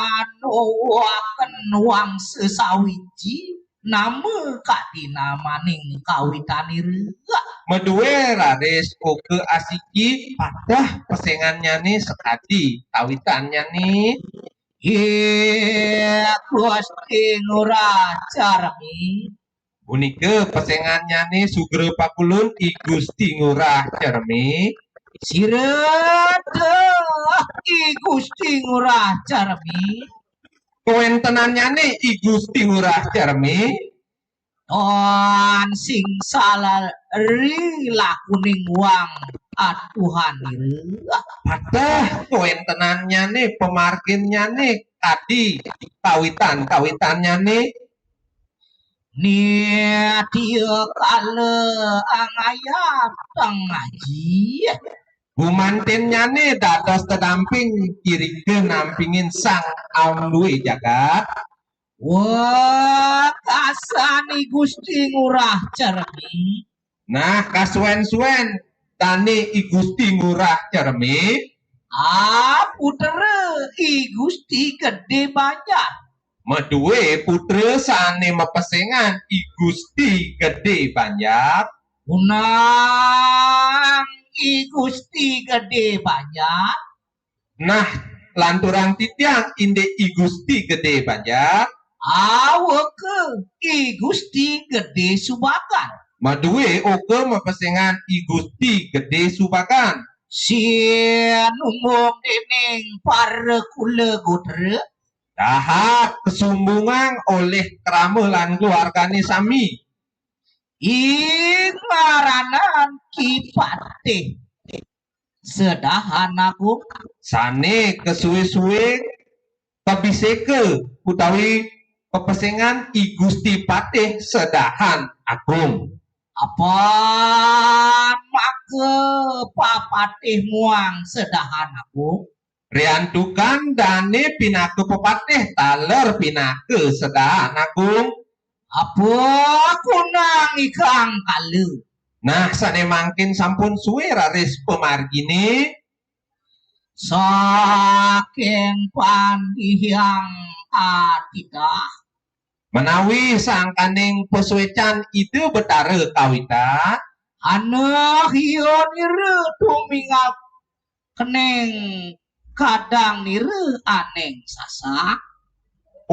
Speaker 2: Manuaken wang sesawiji nama kadina maning kawitanir.
Speaker 4: medue raris oke asiki padah pesengannya nih sekadi kawitannya nih
Speaker 2: Gusti Ngurah Carmi.
Speaker 4: punike pesengannya nih sugere pakulun I Gusti Ngurah Cermi
Speaker 2: Sirete I Gusti Ngurah Carmi.
Speaker 4: kuentenannya nih I Gusti Ngurah Cermi
Speaker 2: Ton sing salah rila kuning wang atuhan
Speaker 4: padah kuentenannya nih pemarginnya nih tadi kawitannya nih
Speaker 2: nia dia kala angayat tengaji.
Speaker 4: gumantinnya nih dados tedamping kiri ke nampingin sang amlui jagat
Speaker 2: Wah kasani Gusti Ngurah Cermi.
Speaker 4: nah kasuen-suen tani I Gusti Ngurah Cermi
Speaker 2: Putere I Gusti gede banyak.
Speaker 4: medue putre sane mepesengan I Gusti gede banyak
Speaker 2: Unang I Gusti gede banyak.
Speaker 4: nah lanturang titiang inde I Gusti gede banyak
Speaker 2: Awake I Gusti gede subakan.
Speaker 4: medue oke mepesengan I Gusti gede subakan
Speaker 2: Sien umum dening para kula gotre.
Speaker 4: dahat kesumbungan oleh keramelan keluargane sami
Speaker 2: Ingaranan kipate. Sedahan aku.
Speaker 4: sane kesuwe-suwe kebiseke utawi kepesengan I Gusti Patih Sedahan Agung
Speaker 2: Apa maka papatih muang sedahan aku.
Speaker 4: riantukan dane pinake pepatih taler pinake Sedahan Agung
Speaker 2: Apa kunang ikang kalu.
Speaker 4: Nah sane mangkin sampun suwe raris pemargine
Speaker 2: Saking pandihyang atita.
Speaker 4: menawi sangkaning pesuecan itu betara kawita
Speaker 2: Anu hiyo niru tumingal keneng kadang niru aneng sasak.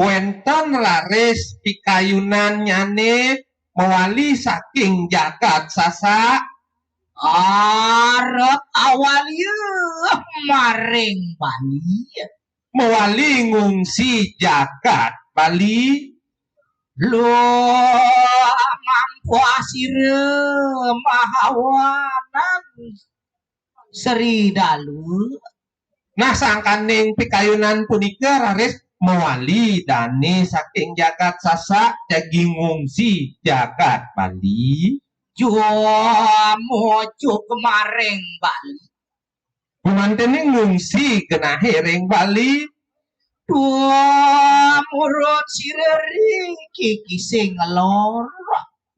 Speaker 4: wenten raris pikayunan nyane mewali saking jagat sasa
Speaker 2: Arep awalnya maring Bali.
Speaker 4: mewali ngungsi jagat Bali
Speaker 2: Lo mampu asire mahawanan Sri Dalu.
Speaker 4: nah sangkaning pikayunan punika raris mewali dane saking jagat sasa jagi ngungsi jagat Bali
Speaker 2: Jua mojo kemaring Bali.
Speaker 4: Pemantene ngungsi kena hering Bali
Speaker 2: Dua murut sireri kiki sing ngelor.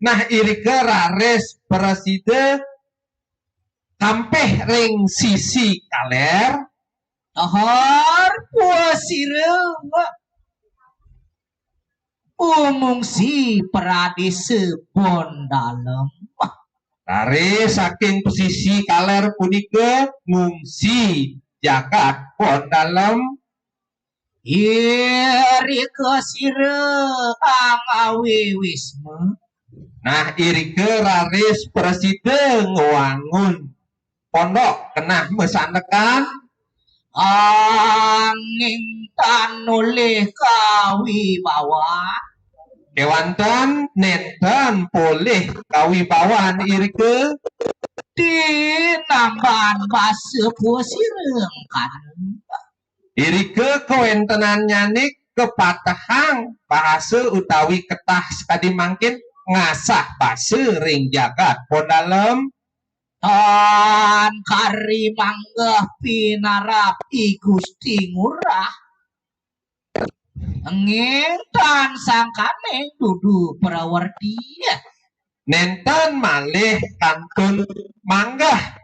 Speaker 4: nah irike raris preside kampeh ring sisi kaler
Speaker 2: Tahar puasire umungsi pradise bon dalem.
Speaker 4: raris saking pesisi kaler punika ngungsi jagat pon dalem
Speaker 2: Iri kesire angawi wisme.
Speaker 4: nah irike raris preside ngewangun pondok kena mesanekan
Speaker 2: Angin tanulih kawi bawah.
Speaker 4: kewanten nenten poleh kawibawan irike
Speaker 2: Dinamban basa puasireng kan.
Speaker 4: irike kewentenan nyanik kepatahang bahasa utawi ketah sekadi mangkin ngasah bahasa ring jagat pondalem
Speaker 2: Tan kari manggah pinarap i Gusti Ngurah. Enging tan sangkane dudu prawardi.
Speaker 4: nenten malih kantun manggah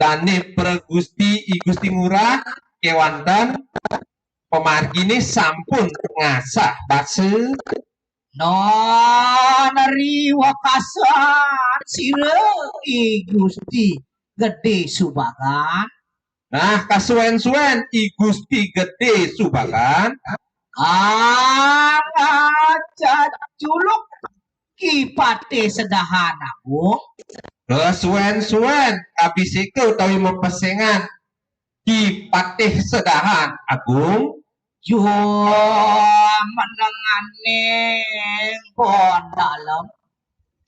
Speaker 4: dane pregusti i Gusti Ngurah kewanten pemargine sampun ngasah bahasa
Speaker 2: Nari wakasan sire i Gusti Gede Subagan.
Speaker 4: nah kasuen-suen i Gusti Gede Subagan
Speaker 2: Kang aja juluk Kipate Sedahan Agung.
Speaker 4: kesuen-suen kabisike utawi mepesengan Ki Patih Sedahan Agung
Speaker 2: Jua menengane pon dalem.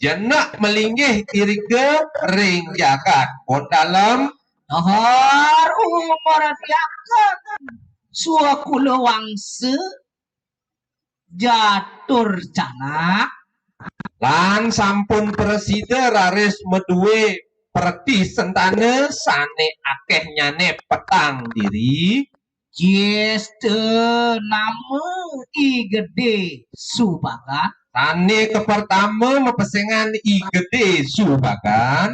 Speaker 4: jenak melinggih irike ring jagat pon dalem
Speaker 2: Nahar umur diakan suakula wangse jatur canak.
Speaker 4: lan sampun preside raris meduwe perti sentane sane akeh nyane petang diri
Speaker 2: Jeste nama i Gede Subagan.
Speaker 4: sane kepertama mepesengan i Gede Subagan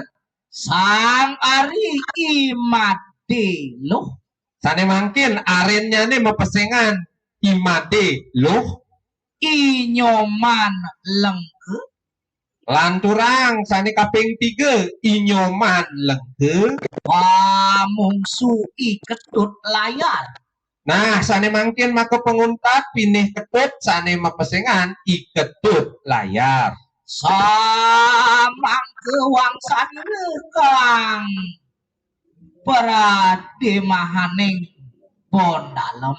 Speaker 2: Sang Ari i Made loh.
Speaker 4: sane mangkin arennya nih mepesengan imade loh
Speaker 2: I Nyoman Lengke.
Speaker 4: lanturang sane kaping 3 inyoman lengke
Speaker 2: Pamungsu i Ketut Layar.
Speaker 4: nah sane mangkin maka penguntat pinih ketut sane mepesengan i ketut layar
Speaker 2: Samang kewangsan kang Prademahaning pon dalem.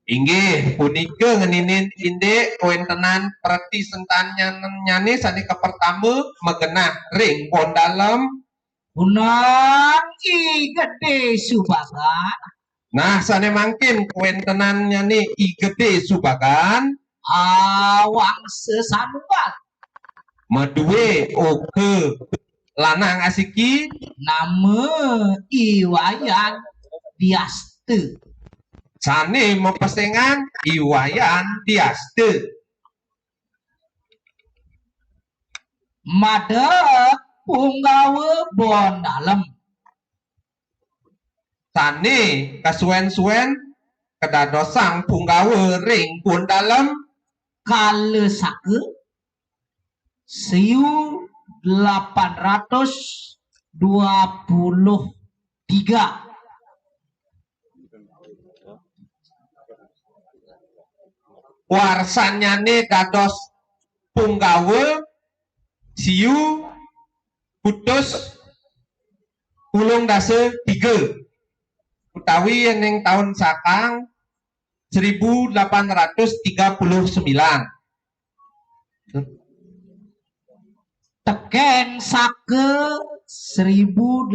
Speaker 4: inggih punika ngeninin inde kuentenan perti sentannya nyane sane kepertama megenah ring pon dalem
Speaker 2: Unang i Gede Subagan.
Speaker 4: nah sane mangkin kuentenannya nih i Gede Subagan
Speaker 2: Awang sesanuan.
Speaker 4: meduwe oke lanang asiki
Speaker 2: Nama Iwayan Diaste.
Speaker 4: sane mepesengan iwayan diaste
Speaker 2: madep punggawe bon dalem
Speaker 4: Sane kasuen-suen kedadosang punggawe ring pun dalam
Speaker 2: kale sake 1823
Speaker 4: warsanyane dados punggawe siu putus ulung dase 3 utawi yang tahun sakang 1839
Speaker 2: tekeng sake 1839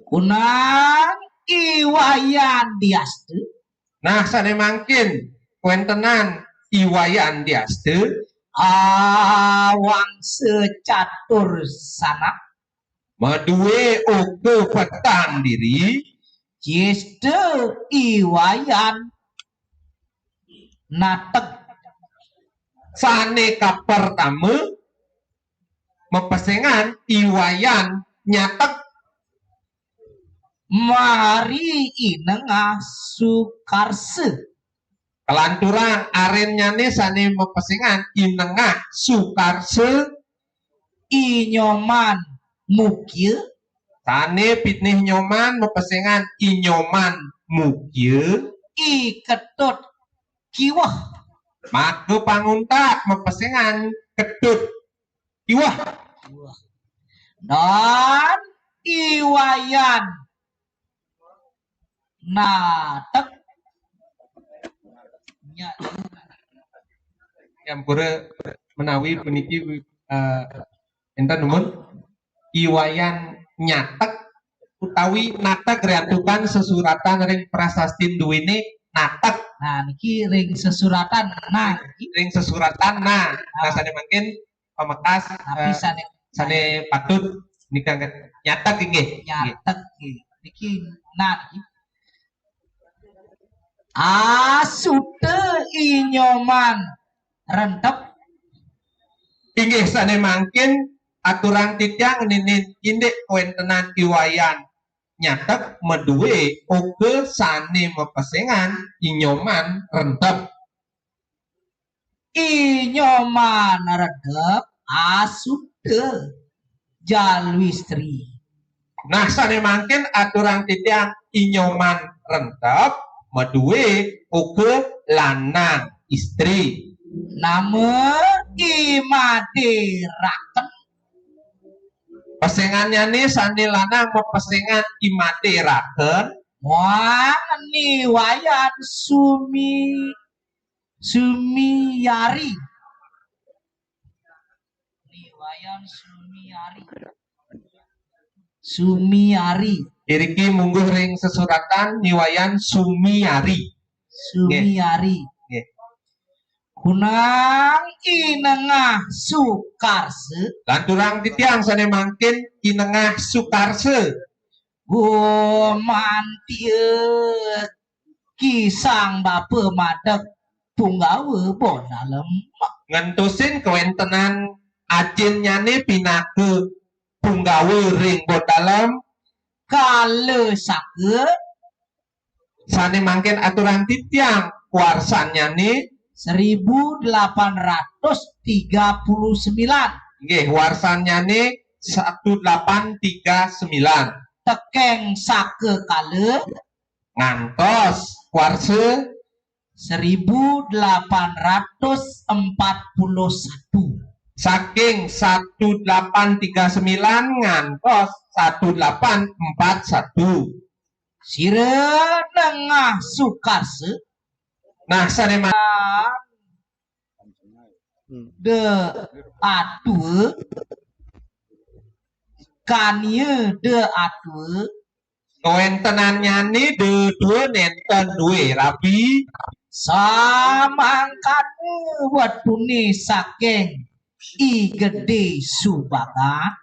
Speaker 2: kunang iwayan diaste
Speaker 4: nah sane mangkin kuentenan iwayan diaste
Speaker 2: awang secatur sana
Speaker 4: Madue oke petang diri
Speaker 2: jeste iwayan natek
Speaker 4: sane ka pertama mepesengan iwayan nyatek
Speaker 2: mari inengah sukarse
Speaker 4: kelanturang arennyane sane mepesengan inengah sukarse
Speaker 2: inyoman mukil
Speaker 4: sane pitnih nyoman mepesengan inyoman mukil
Speaker 2: iketut kiwah
Speaker 4: maka panguntak mepesengan ketut iwah
Speaker 2: dan iwayan natek
Speaker 4: yang pura menawi puniki enten numun iwayan nyatek utawi natek reantukan sesuratan ring prasastin duwene natek
Speaker 2: nah niki ring sesuratan nah niki
Speaker 4: ring sesuratan nah sane mungkin pamekas
Speaker 2: tapi
Speaker 4: sane patut nikah nyatek inggih
Speaker 2: nyatek niki nah niki asute inyoman rentep
Speaker 4: inggih sane mangkin aturang titiang ninin indek kuentenan iwayan nyatek medue oke sane mepesengan inyoman rentep
Speaker 2: inyoman rentep asute jalwistri
Speaker 4: nah sane mangkin aturang titiang inyoman rentep medue oke lanang istri
Speaker 2: nama imaderaken
Speaker 4: pesengannya nih sane lanang mepesengan imaderaken
Speaker 2: wah niwayan sumiyari niwayan sumiyari
Speaker 4: iriki mungguh ring sesuratan niwayan sumiyari
Speaker 2: nggih kunang inengah sukarse
Speaker 4: lanturang titiang sane mangkin inengah sukarse
Speaker 2: mantie kisang bape madeg punggawe bon dalem
Speaker 4: ngentusin kewentenan ajennyane pinake punggawe ring bon dalem
Speaker 2: kale sake
Speaker 4: sane mangkin aturan titiang warsanyane
Speaker 2: 1839
Speaker 4: nggih warsanyane 1839
Speaker 2: tekeng sake kale
Speaker 4: ngantos warse
Speaker 2: 1841
Speaker 4: saking 1839 ngantos 1841
Speaker 2: sire nengah sukarse
Speaker 4: nah sane
Speaker 2: de atue kanye de atue
Speaker 4: kawentenannya nih dua nenten duwe rabi
Speaker 2: samangkane wedune saking I gede subaga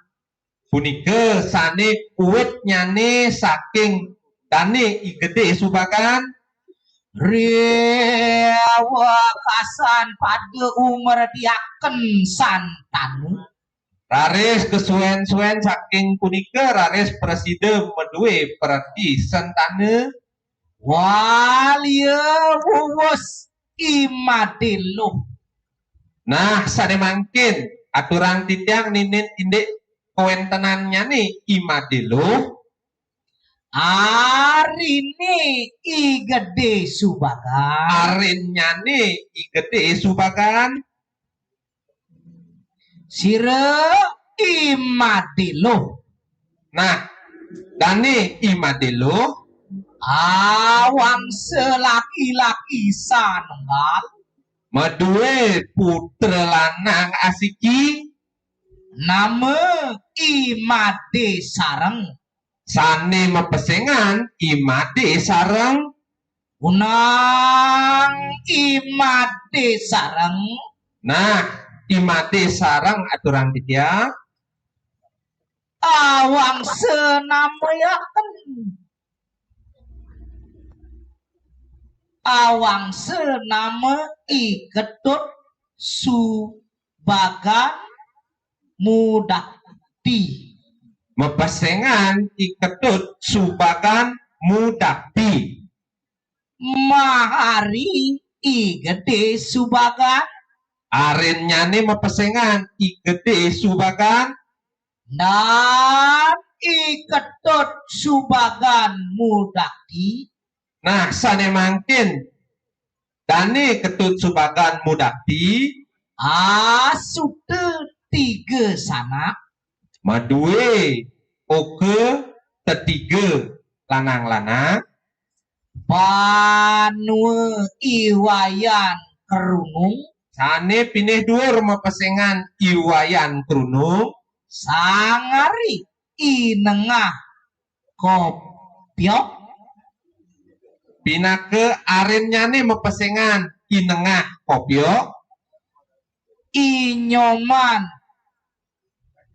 Speaker 4: punike sane uwit nyane saking dane I gede subagan
Speaker 2: Rewakasan pada umur diaken santanu
Speaker 4: Raris kesuwen-suwen saking punika raris presiden medue perti sentane
Speaker 2: walia wuwus imadelo.
Speaker 4: Nah sane mangkin aturan titiang ninin indek kawentenannya nih imadelo
Speaker 2: Arine i gede subagan
Speaker 4: arinnya nih igede subagan
Speaker 2: sire imadelo
Speaker 4: nah dani imadelo
Speaker 2: awang selaki-laki sanunggal
Speaker 4: medue putra lanang asiki
Speaker 2: nama imade sareng
Speaker 4: sane mepesengan imade sareng
Speaker 2: unang imade sareng
Speaker 4: nah imade sareng aturan titiang
Speaker 2: awang senamayaken awang senama iketut subagan mudakti
Speaker 4: mepesengan iketut subagan mudakti
Speaker 2: mahari igede subagan
Speaker 4: arinnya nih mepesengan igede subagan
Speaker 2: dan iketut subagan mudakti
Speaker 4: nah sane mangkin dani ketut subagan mudakti
Speaker 2: sudah tiga sanak
Speaker 4: madue oke ketiga lanang-lanang
Speaker 2: panue iwayan kerunung
Speaker 4: sane pinih dhuwur mepesengan iwayan krunung
Speaker 2: sangari inengah kopiok
Speaker 4: pinake arinnya nih mepesengan inengah kopyo
Speaker 2: inyoman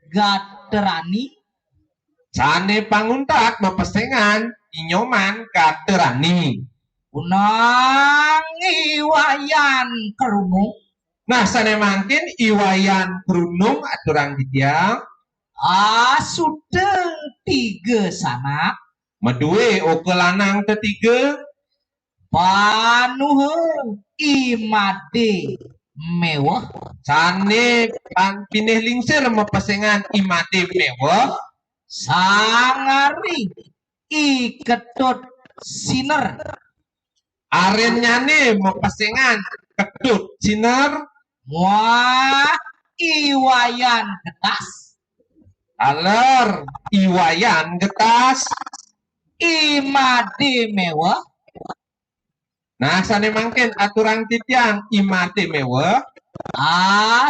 Speaker 2: gaterani
Speaker 4: sane panguntat mepesengan inyoman katerani
Speaker 2: unang iwayan kerunung
Speaker 4: nah sane mangkin iwayan krunung aturan titiang
Speaker 2: sudah tiga sanak
Speaker 4: medue oke lanang ketiga
Speaker 2: panuh imade mewah
Speaker 4: sane pinih lingsir mepesengan imade mewah
Speaker 2: sangari iketut siner
Speaker 4: arennya nih mepesengan ketut sinar
Speaker 2: wah iwayan getas
Speaker 4: aler iwayan getas
Speaker 2: imade mewah
Speaker 4: nah sane mangkin aturan titiang imade mewah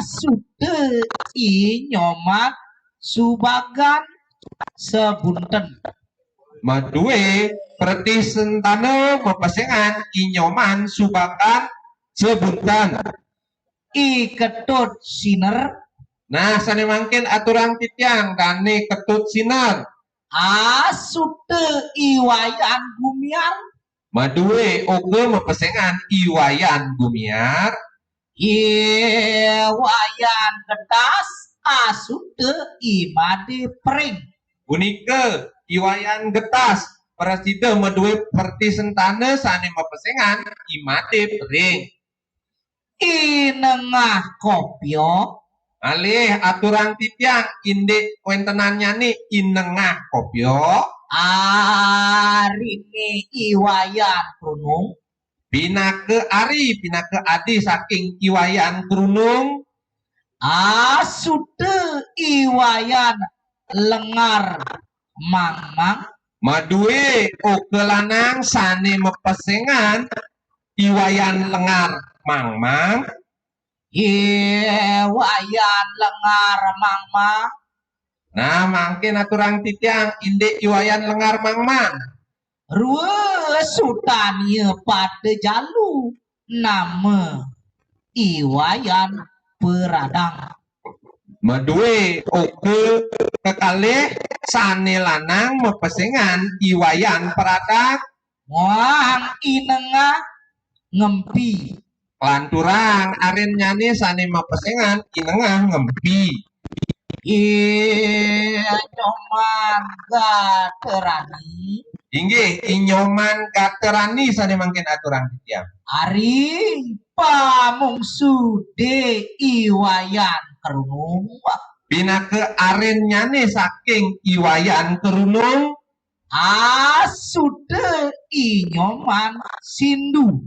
Speaker 2: sudah inyoman subagan sebunten
Speaker 4: madue perti sentane mepesengan inyoman subakan sebuntan
Speaker 2: iketut siner
Speaker 4: nah sane mangkin aturan titiang dane ketut sinar
Speaker 2: sudah iwayan gumiar
Speaker 4: madue oke mepesengan iwayan gumiar
Speaker 2: iwayan getas sudah imade pring
Speaker 4: unike iwayan getas presiden medue perti sentane sane mepesengan imade pring
Speaker 2: inengah kopyo
Speaker 4: alih aturan titiang indek wentenannya nih inengah kopyo
Speaker 2: arine iwayan krunung
Speaker 4: pinake ari pinake adi saking iwayan krunung
Speaker 2: sudah iwayan lengar mamang
Speaker 4: madue oke lanang sane mepesengan iwayan lengar mangmang
Speaker 2: iwayan lengar mamang
Speaker 4: nah mangkin aturan titiang indek iwayan lengar mangmang
Speaker 2: rue sutania pada jalu nama iwayan peradang
Speaker 4: medue oke kekalih sane lanang mepesengan iwayan peradang
Speaker 2: wang inengah ngempi.
Speaker 4: Lanturang aren nyane sane mapesengan inengah ngempi.
Speaker 2: Nyoman gaterani
Speaker 4: Inggih inyoman gaterani sane mangkin aturang titiang.
Speaker 2: ari pamungsude iwayan kerunung
Speaker 4: Pinake aren nyane saking iwayan kerunung
Speaker 2: asude inyoman sindu.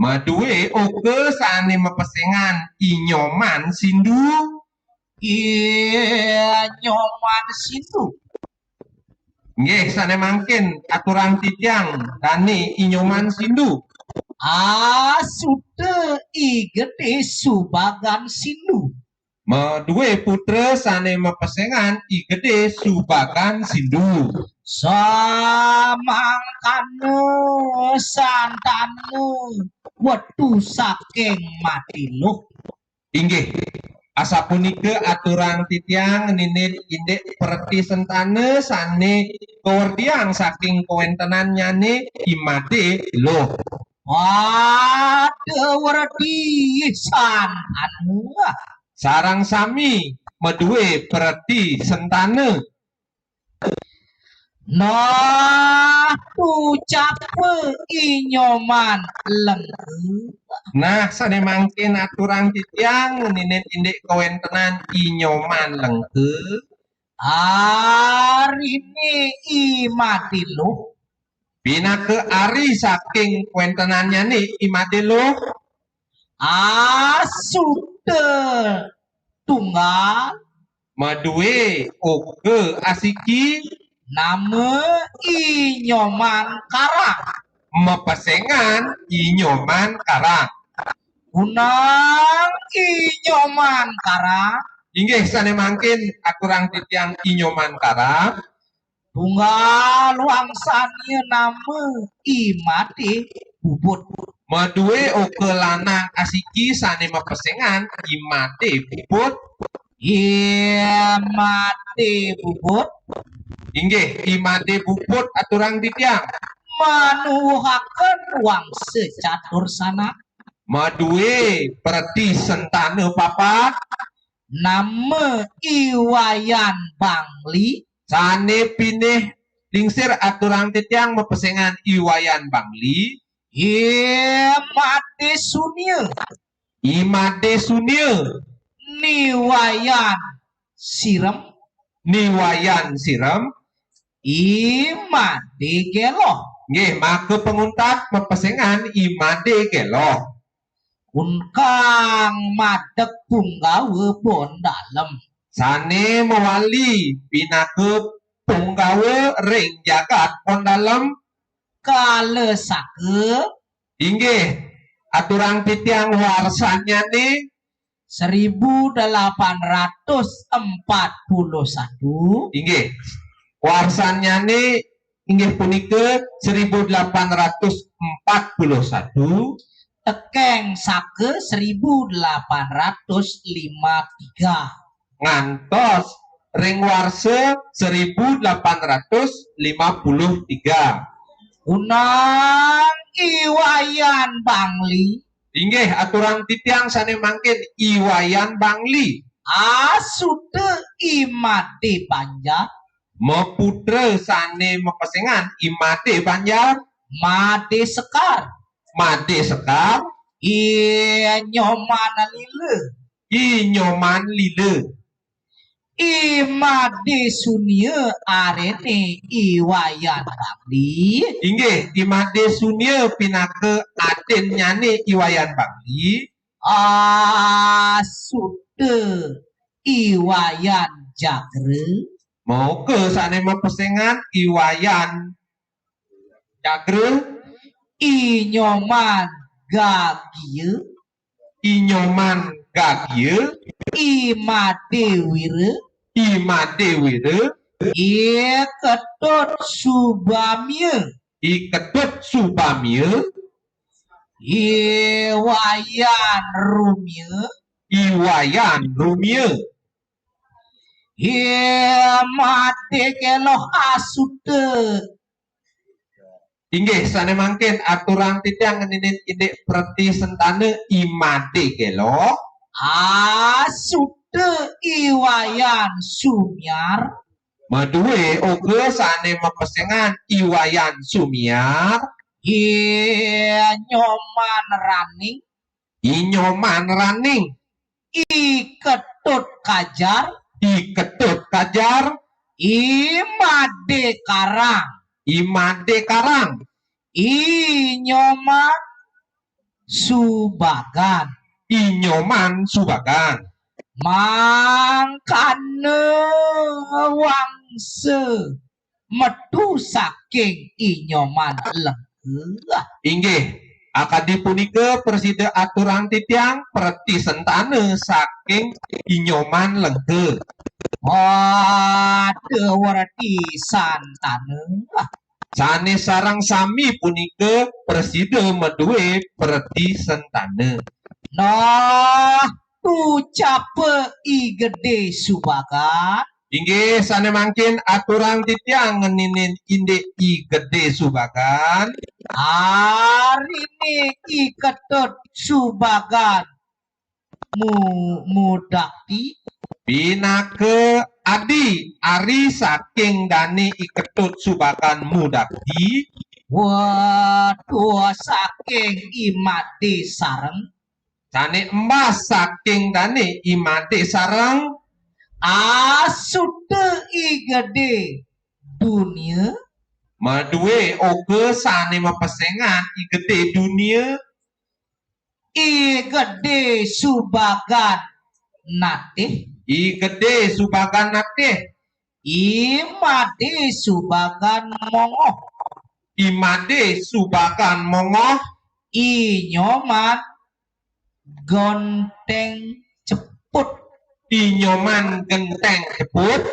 Speaker 4: Maduwe oke sane mapesengan inyoman sindu.
Speaker 2: Nyoman sindu
Speaker 4: Nggih sane mangkin aturang titiang dani inyoman sindu.
Speaker 2: asude igede subagan sindu.
Speaker 4: Maduwe putra sane mapesengan igede subagan sindu.
Speaker 2: Samangkane santane wetu saking matiluh.
Speaker 4: Inggih asapunika aturang titiang ninit indek perti sentane sane kewerdiang saking kewentenan nyane imade loh.
Speaker 2: Wade werdi santane
Speaker 4: Sarang sami maduwe perti sentane.
Speaker 2: nah ucape inyoman lengke.
Speaker 4: Nah sane mangkin aturang titiang ninit indek kewentenan inyoman lengke.
Speaker 2: Arine imatiluh
Speaker 4: Pinake ari saking kewentenannya nih imade loh.
Speaker 2: asude tunggal
Speaker 4: Maduwe oke asiki
Speaker 2: nama inyoman karang
Speaker 4: mepesengan inyoman karang.
Speaker 2: unang inyoman karang
Speaker 4: Inggih sane mangkin aturang titiang inyoman karang.
Speaker 2: tunggal wangsanya nama imade bubut.
Speaker 4: Maduwe oke lanang asiki sane mepesengan imade bubut.
Speaker 2: Imade bubut
Speaker 4: Inggih imade bubut aturang titiang.
Speaker 2: manuhaken wangse catur sana
Speaker 4: Maduwe perti sentane papat.
Speaker 2: nama iwayan bangli
Speaker 4: Sane pinih lingsir aturang titiang mepesengan iwayan bangli.
Speaker 2: imade sunya
Speaker 4: Imade sunil
Speaker 2: niwayan sirem
Speaker 4: niwayan siram.
Speaker 2: imade geloh
Speaker 4: Nggih make penguntat mepesengan imade geloh.
Speaker 2: unkang madeg punggawe bon dalem
Speaker 4: Sane mewali pinake punggawe ring jagat pon dalem.
Speaker 2: kalesake
Speaker 4: Inggih aturang titiang warsannya nih
Speaker 2: 1841
Speaker 4: inggih warsannya nih inggih punika 1841
Speaker 2: tekeng sake 1853
Speaker 4: ngantos ring warse 1853.
Speaker 2: unang iwayan bangli
Speaker 4: Inggih aturang titiang sane mangkin iwayan bangli
Speaker 2: asude imade banjar
Speaker 4: meputre sane mepesengan imade banjar
Speaker 2: made sekar
Speaker 4: made sekar
Speaker 2: nyoman lile
Speaker 4: inyoman lile.
Speaker 2: imade sunya arene iwayan bangli
Speaker 4: Inggih imade sunya pinake aden nyane iwayan bangli
Speaker 2: asude iwayan jagre
Speaker 4: mau ke sane mepesengan iwayan jagre
Speaker 2: inyoman gagieu
Speaker 4: inyoman gagieu
Speaker 2: imade wire
Speaker 4: imade wire
Speaker 2: ketut subamye
Speaker 4: iketut subamye
Speaker 2: iwayan rumye
Speaker 4: iwayan rumye
Speaker 2: mate keloh asude
Speaker 4: Inggih sane mangkin aturan titiang ngeninin ide perti sentane imade gelo.
Speaker 2: Sude iwayan sumiar.
Speaker 4: Madue oge sane mepesengan iwayan sumiar.
Speaker 2: Nyoman raning.
Speaker 4: Inyoman raning.
Speaker 2: Ketut kajar.
Speaker 4: Ketut kajar.
Speaker 2: Imade karang.
Speaker 4: Imade karang.
Speaker 2: Nyoman subagan.
Speaker 4: Inyoman subagan.
Speaker 2: Mangkane wangse metu saking inyoman lenggah.
Speaker 4: Inggih akadi punika presida aturan titiang perti sentane saking inyoman lengke.
Speaker 2: Warti santane.
Speaker 4: Sane sarang sami punika presida medue perti sentane.
Speaker 2: Nah, ucape gede subagan.
Speaker 4: Inggih sane mangkin aturan titiang ngeninin inde gede subagan.
Speaker 2: Hari ini ketut subagan mudakti.
Speaker 4: Pinake adi ari saking dani iketut subagan mudakti.
Speaker 2: Waduh saking imade sareng.
Speaker 4: Sane embas saking dani imade sareng.
Speaker 2: Sude gede dunia.
Speaker 4: Madue oge sane mepesengan gede dunia.
Speaker 2: Gede subagan natih.
Speaker 4: Gede subagan natih.
Speaker 2: Imade subagan mongoh.
Speaker 4: Imade subagan mongoh.
Speaker 2: Nyoman gonteng ceput.
Speaker 4: Inyoman genteng ceput.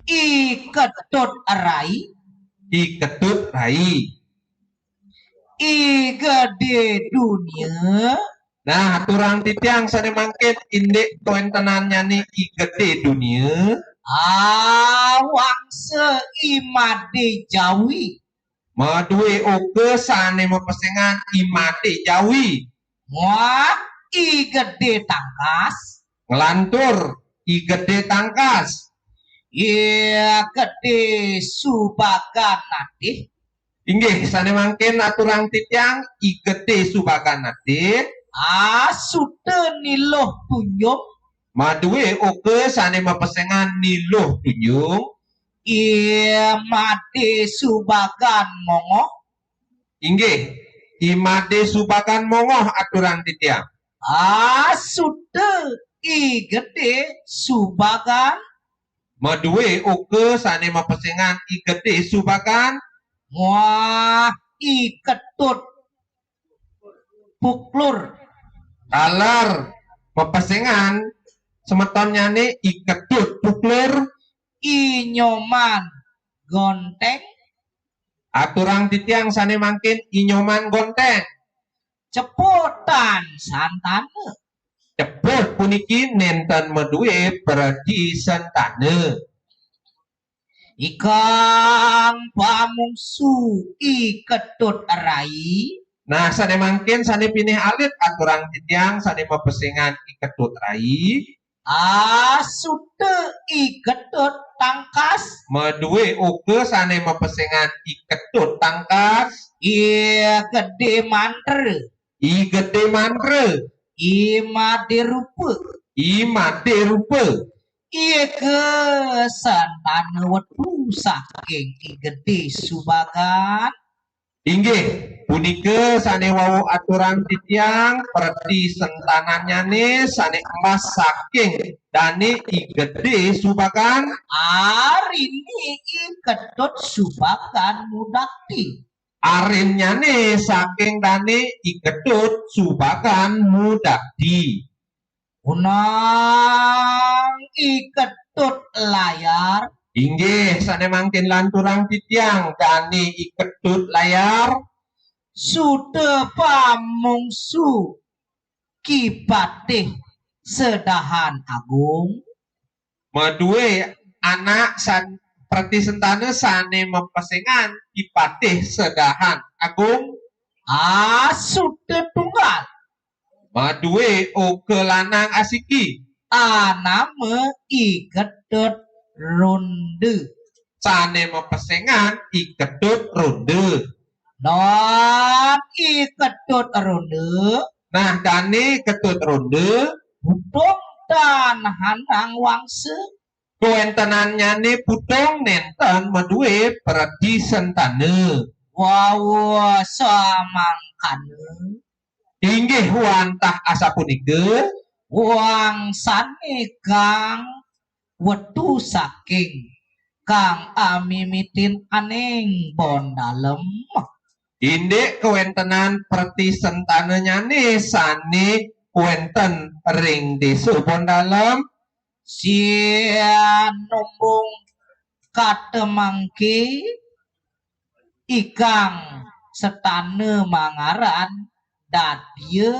Speaker 2: Ketut rai.
Speaker 4: Ketut rai.
Speaker 2: Gede dunia.
Speaker 4: Nah, aturan titiang sane mangkin indek koentenannya nih gede dunia.
Speaker 2: Wangse imade jawi.
Speaker 4: Madue oge sane mepesengan imade jawi.
Speaker 2: Wah, gede tangkas.
Speaker 4: Ngelantur gede tangkas.
Speaker 2: Gede subagan natih.
Speaker 4: Inggih sane mangkin aturan titiang gede subagan natih.
Speaker 2: Sude niluh tunjung.
Speaker 4: Madue oge sane mepesengan niluh tunjung.
Speaker 2: Imade subagan mongoh.
Speaker 4: Inggih imade subagan mongoh aturan titiang.
Speaker 2: Sude gede subagan.
Speaker 4: Madue oge sane mepesengan gede subagan.
Speaker 2: Wah, ketut puklur.
Speaker 4: Kaler pepesengan semetonnya nih ketut puklur.
Speaker 2: Nyoman gonteng.
Speaker 4: Aturan titiang sane mangkin inyoman gonteng.
Speaker 2: Ceputan santane.
Speaker 4: Ceput puniki nenten medue perdi sentane.
Speaker 2: Ikang pamungsu ketut rai.
Speaker 4: Nah sane mangkin sane pinih alit aturan titiang sane mepesengan ketut rai.
Speaker 2: Sude ketut tangkas.
Speaker 4: Medue uke sane mepesengan ketut tangkas.
Speaker 2: Gede mantre.
Speaker 4: Gede mantre.
Speaker 2: Imade rupa.
Speaker 4: Imade rupa.
Speaker 2: Kesantane wetu saking gede subagan.
Speaker 4: Inggih punike sane wau aturan titiang perti sentanannya nih sane emas saking dani gede subagan.
Speaker 2: Hari ini ketut subagan mudakti.
Speaker 4: Arinnya nih saking dani ketut subagan mudakti.
Speaker 2: Unang ketut layar.
Speaker 4: Inggih sane mangkin lanturang titiang dani ketut layar.
Speaker 2: Sude pamungsu kibatih sedahan agung.
Speaker 4: Medue anak Pratisentana sane mepesengan Ipatih Sedahan Agung
Speaker 2: Sudah tunggal
Speaker 4: Madue o kelanang asiki
Speaker 2: nama Ikedot Ronde
Speaker 4: sane mepesengan Ikedut Ronde.
Speaker 2: non Ikedot Ronde
Speaker 4: Nah dane Ketut Ronde
Speaker 2: Budong dan handang wangse
Speaker 4: kuentenannya ne putong nenten madue pratisentana
Speaker 2: wawa samangkane
Speaker 4: inggih wantah asapunike
Speaker 2: wang sane kang wetu saking kang amimitin aning bondalem
Speaker 4: indek kuentenan pratisentana ne sane kuenten ring desa Bondalem
Speaker 2: sia numbung katemangke ikang setane mangaran dadie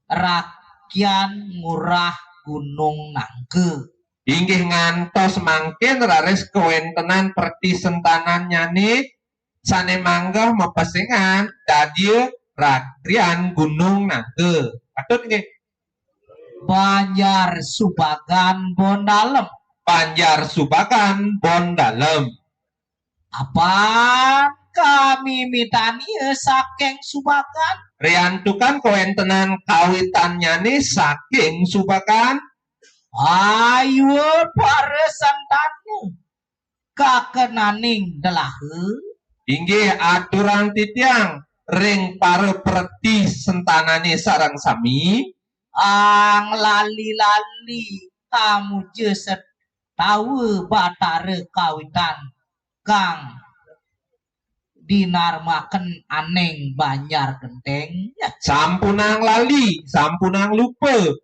Speaker 2: rakyan ngurah Gunung Nangke
Speaker 4: inggih ngantos mangkin raris kuentenan pratisentanan nyane sane manggah mepesengan dadie rakyan Gunung Nangke patut nggih
Speaker 2: Banjar Subagan Bondalem
Speaker 4: Banjar Subagan Bondalem
Speaker 2: apa kami mitani saking Subagan
Speaker 4: riantukan kuentenan kawitannya nih saking Subagan
Speaker 2: ayo para santanu kakenaning delahe
Speaker 4: inggih aturan titiang ring para preti sentanane sarang sami
Speaker 2: ang lali-lali kamu jeset tahu batare kawitan kang dinarmaken aneng Banjar Genteng
Speaker 4: sampunang lali sampunang lupa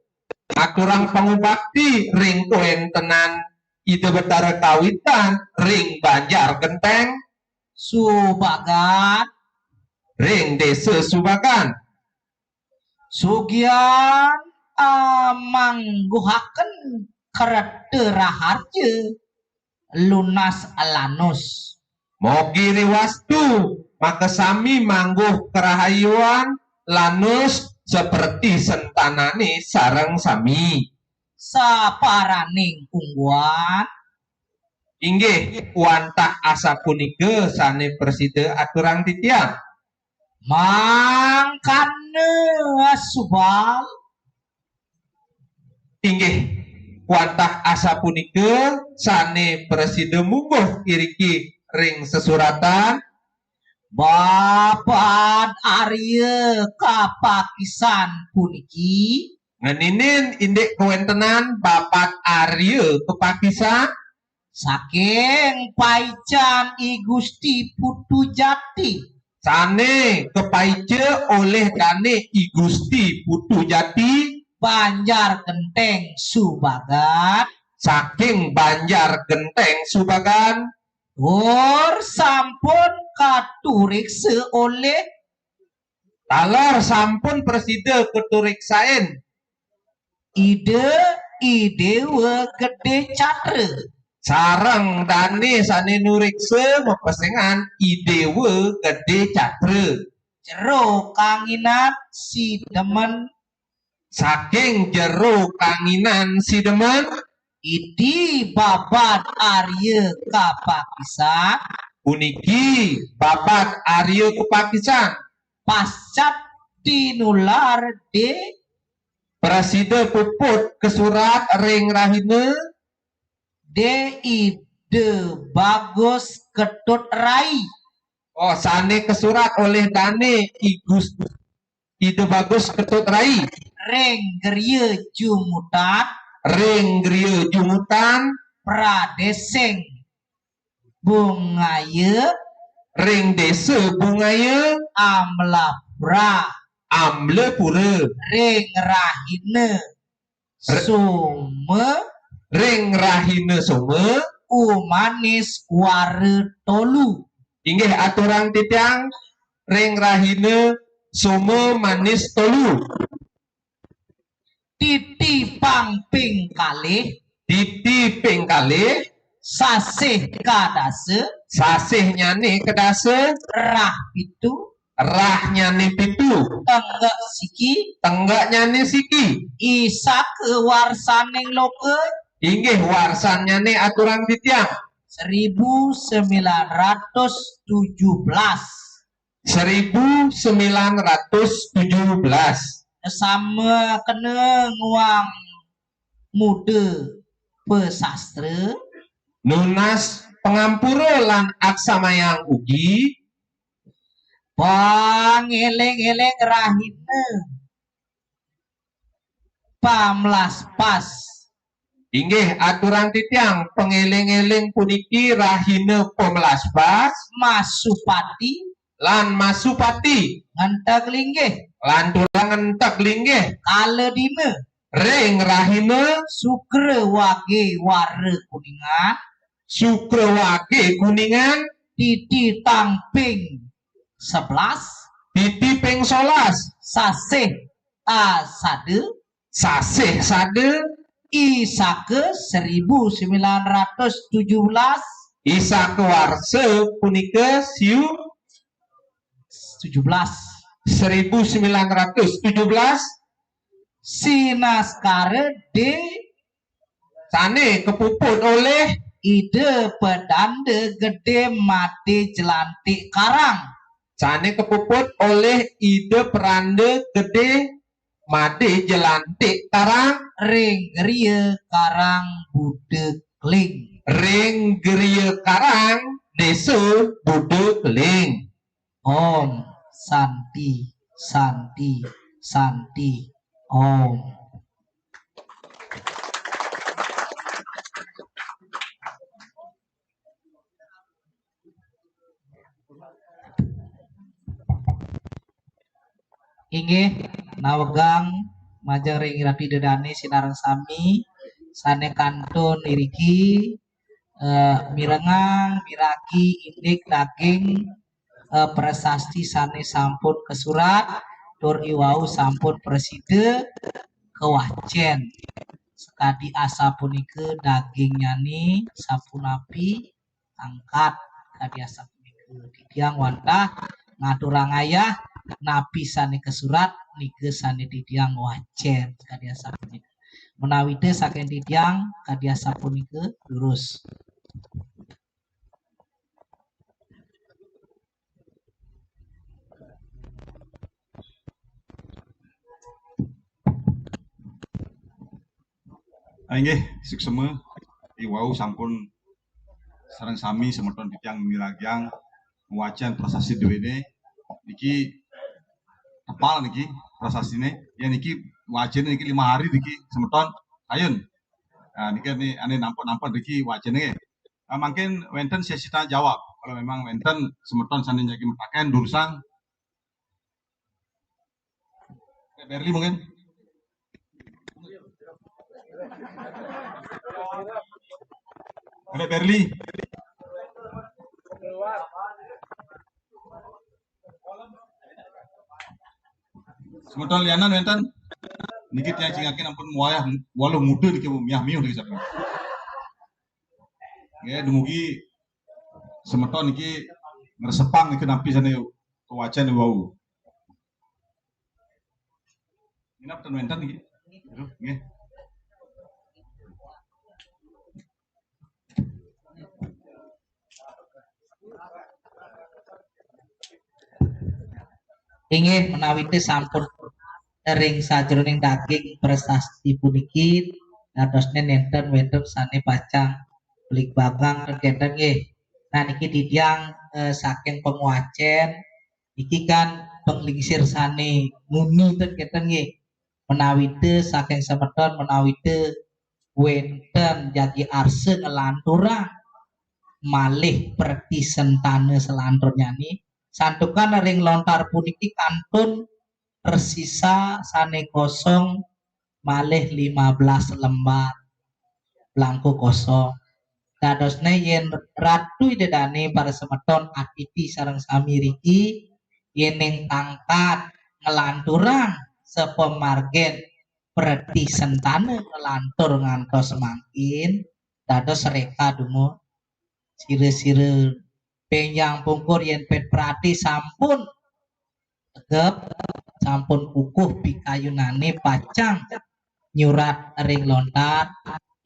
Speaker 4: aturan pangubakti ring kuentenan ide betara kawitan ring Banjar Genteng
Speaker 2: Subagan
Speaker 4: ring desa Subagan
Speaker 2: Sugian mangguhaken kerete raharja lunas alanus
Speaker 4: mogi riwastu maka sami mangguh kerahayuan lanus seperti sentanane sareng sami
Speaker 2: saparaning ungguan
Speaker 4: inggih wantah asa punike sane preside aturang titiang
Speaker 2: mangkane subal
Speaker 4: inggih wantah asa punike sane preside mungguh iriki ring sesuratan
Speaker 2: Bapak Arya kapakisan puniki
Speaker 4: ngeninin indek kewentenan Bapak Arya kepakisan
Speaker 2: saking Paican I Gusti Putu Jati
Speaker 4: sane kepaice oleh dane I Gusti Putu Jati
Speaker 2: Banjar Genteng Subagan
Speaker 4: saking Banjar Genteng Subagan
Speaker 2: sampun katurikse oleh
Speaker 4: talar sampun preside keturiksaen
Speaker 2: idewe gede catre
Speaker 4: sarang dane sane nurikse mepesengan idewe gede catre
Speaker 2: jero kanginan si demen
Speaker 4: saking jero kanginan si demen
Speaker 2: idi babat Arya kapakisan
Speaker 4: puniki Bapak Arya kepakisan
Speaker 2: pascat tinular de
Speaker 4: preside puput ke surat ring rahine
Speaker 2: ide bagus ketut rai
Speaker 4: oh sane ke surat oleh dane igus ide bagus ketut rai
Speaker 2: ring gerye jumutan
Speaker 4: ring griya jumutan
Speaker 2: pradeseng bungaya
Speaker 4: ring desa bungaya
Speaker 2: amlabra
Speaker 4: amle pura
Speaker 2: ring rahine sume
Speaker 4: ring rahine sume
Speaker 2: umanis ware tolu
Speaker 4: inggih aturan titiang ring rahine sume manis tolu
Speaker 2: titi pangping kalih
Speaker 4: titi ping kalih
Speaker 2: sasih kadase
Speaker 4: sasih nyane kedase
Speaker 2: rah pitu
Speaker 4: rah nyane pitu
Speaker 2: tenggak siki
Speaker 4: tenggak nyane siki
Speaker 2: isa kewarsaning loke
Speaker 4: inggih warsan nyane aturan titiang
Speaker 2: 1917
Speaker 4: 1917
Speaker 2: sama kena nguang muda pesastra
Speaker 4: nunas pengampura lan aksamayang ugi
Speaker 2: pangeleng-eleng rahina pamlas pas
Speaker 4: inggih aturan titiang pengeling-eling puniki rahina pemelasbas
Speaker 2: masupati
Speaker 4: lan masupati
Speaker 2: ngantak linggih
Speaker 4: lan tulangan tak linggih
Speaker 2: kala dina
Speaker 4: ring rahina
Speaker 2: sukra wage wara kuningan
Speaker 4: sukrawage kuningan
Speaker 2: titi tamping 11
Speaker 4: titi ping 11
Speaker 2: sasih asade
Speaker 4: sasih sade
Speaker 2: isake 1917
Speaker 4: isa kewarse punika siu
Speaker 2: 17
Speaker 4: 1917
Speaker 2: sinaskara de
Speaker 4: sane kepuput oleh
Speaker 2: ide pedanda gede mati jelantik karang
Speaker 4: sane kepuput oleh ide peranda gede made jelantik karang
Speaker 2: ring ria karang budek ling
Speaker 4: ring geria karang desa budek ling
Speaker 2: om santi santi santi om. Inggih nawegang majeng ring rapi dedane sinareng sami sane kantun iriki mirengang miragi indik daging prasasti sane sampun kesurat tur iwau sampun preside kewacen sekadi asa punike daging nyani sapunapi angkat kadi asa punike titiang wantah ngaturang ayah napi sane kesurat nike sane titiang wacen kadi asa punike menawi teu saking titiang kadi asa punike lurus.
Speaker 1: Inggih suksema iwau sampun sareng sami semeton titiang miragiang wacan prasasti dewene niki tepal niki prasastine ya niki wajene niki 5 hari niki semeton ayun nah niki ane nampak niki wajene mungkin wenten sesi tanya jawab kalau memang wenten semeton sane nyaki metaken dursang Berli mungkin ada Berli. Semeton lianan wenten niki tiang cingakin ampun muayah walau muda niki miah miuh niki sabda. Ya dumugi semeton niki ngresepang niki nampi sane kewacan wau. Minap ten wenten niki. Nggih.
Speaker 2: Ingin menawi teh sampun ring sajroning daging prestasi puniki dadosne nenten wenten sane pacang belik bagang kenten nggih. Nah niki titiang saking penguacen iki kan penglingsir sane muni ten kenten nggih. Menawi teh saking semeton menawi teh wenten jagi arse ngelanturang malih perti sentane selantur nyani santukan ring lontar puniki kantun tersisa sane kosong malih 15 lembar blanko kosong dadosne yen ratu dedane para semeton akiti sareng sami riki yening tangkat ngelanturang sepemargen perti sentane ngelantur ngantos mangkin dados reka dungo sire-sire penyang pungkur yen pet prati sampun tegep sampun kukuh pikayunane pacang nyurat ring lontar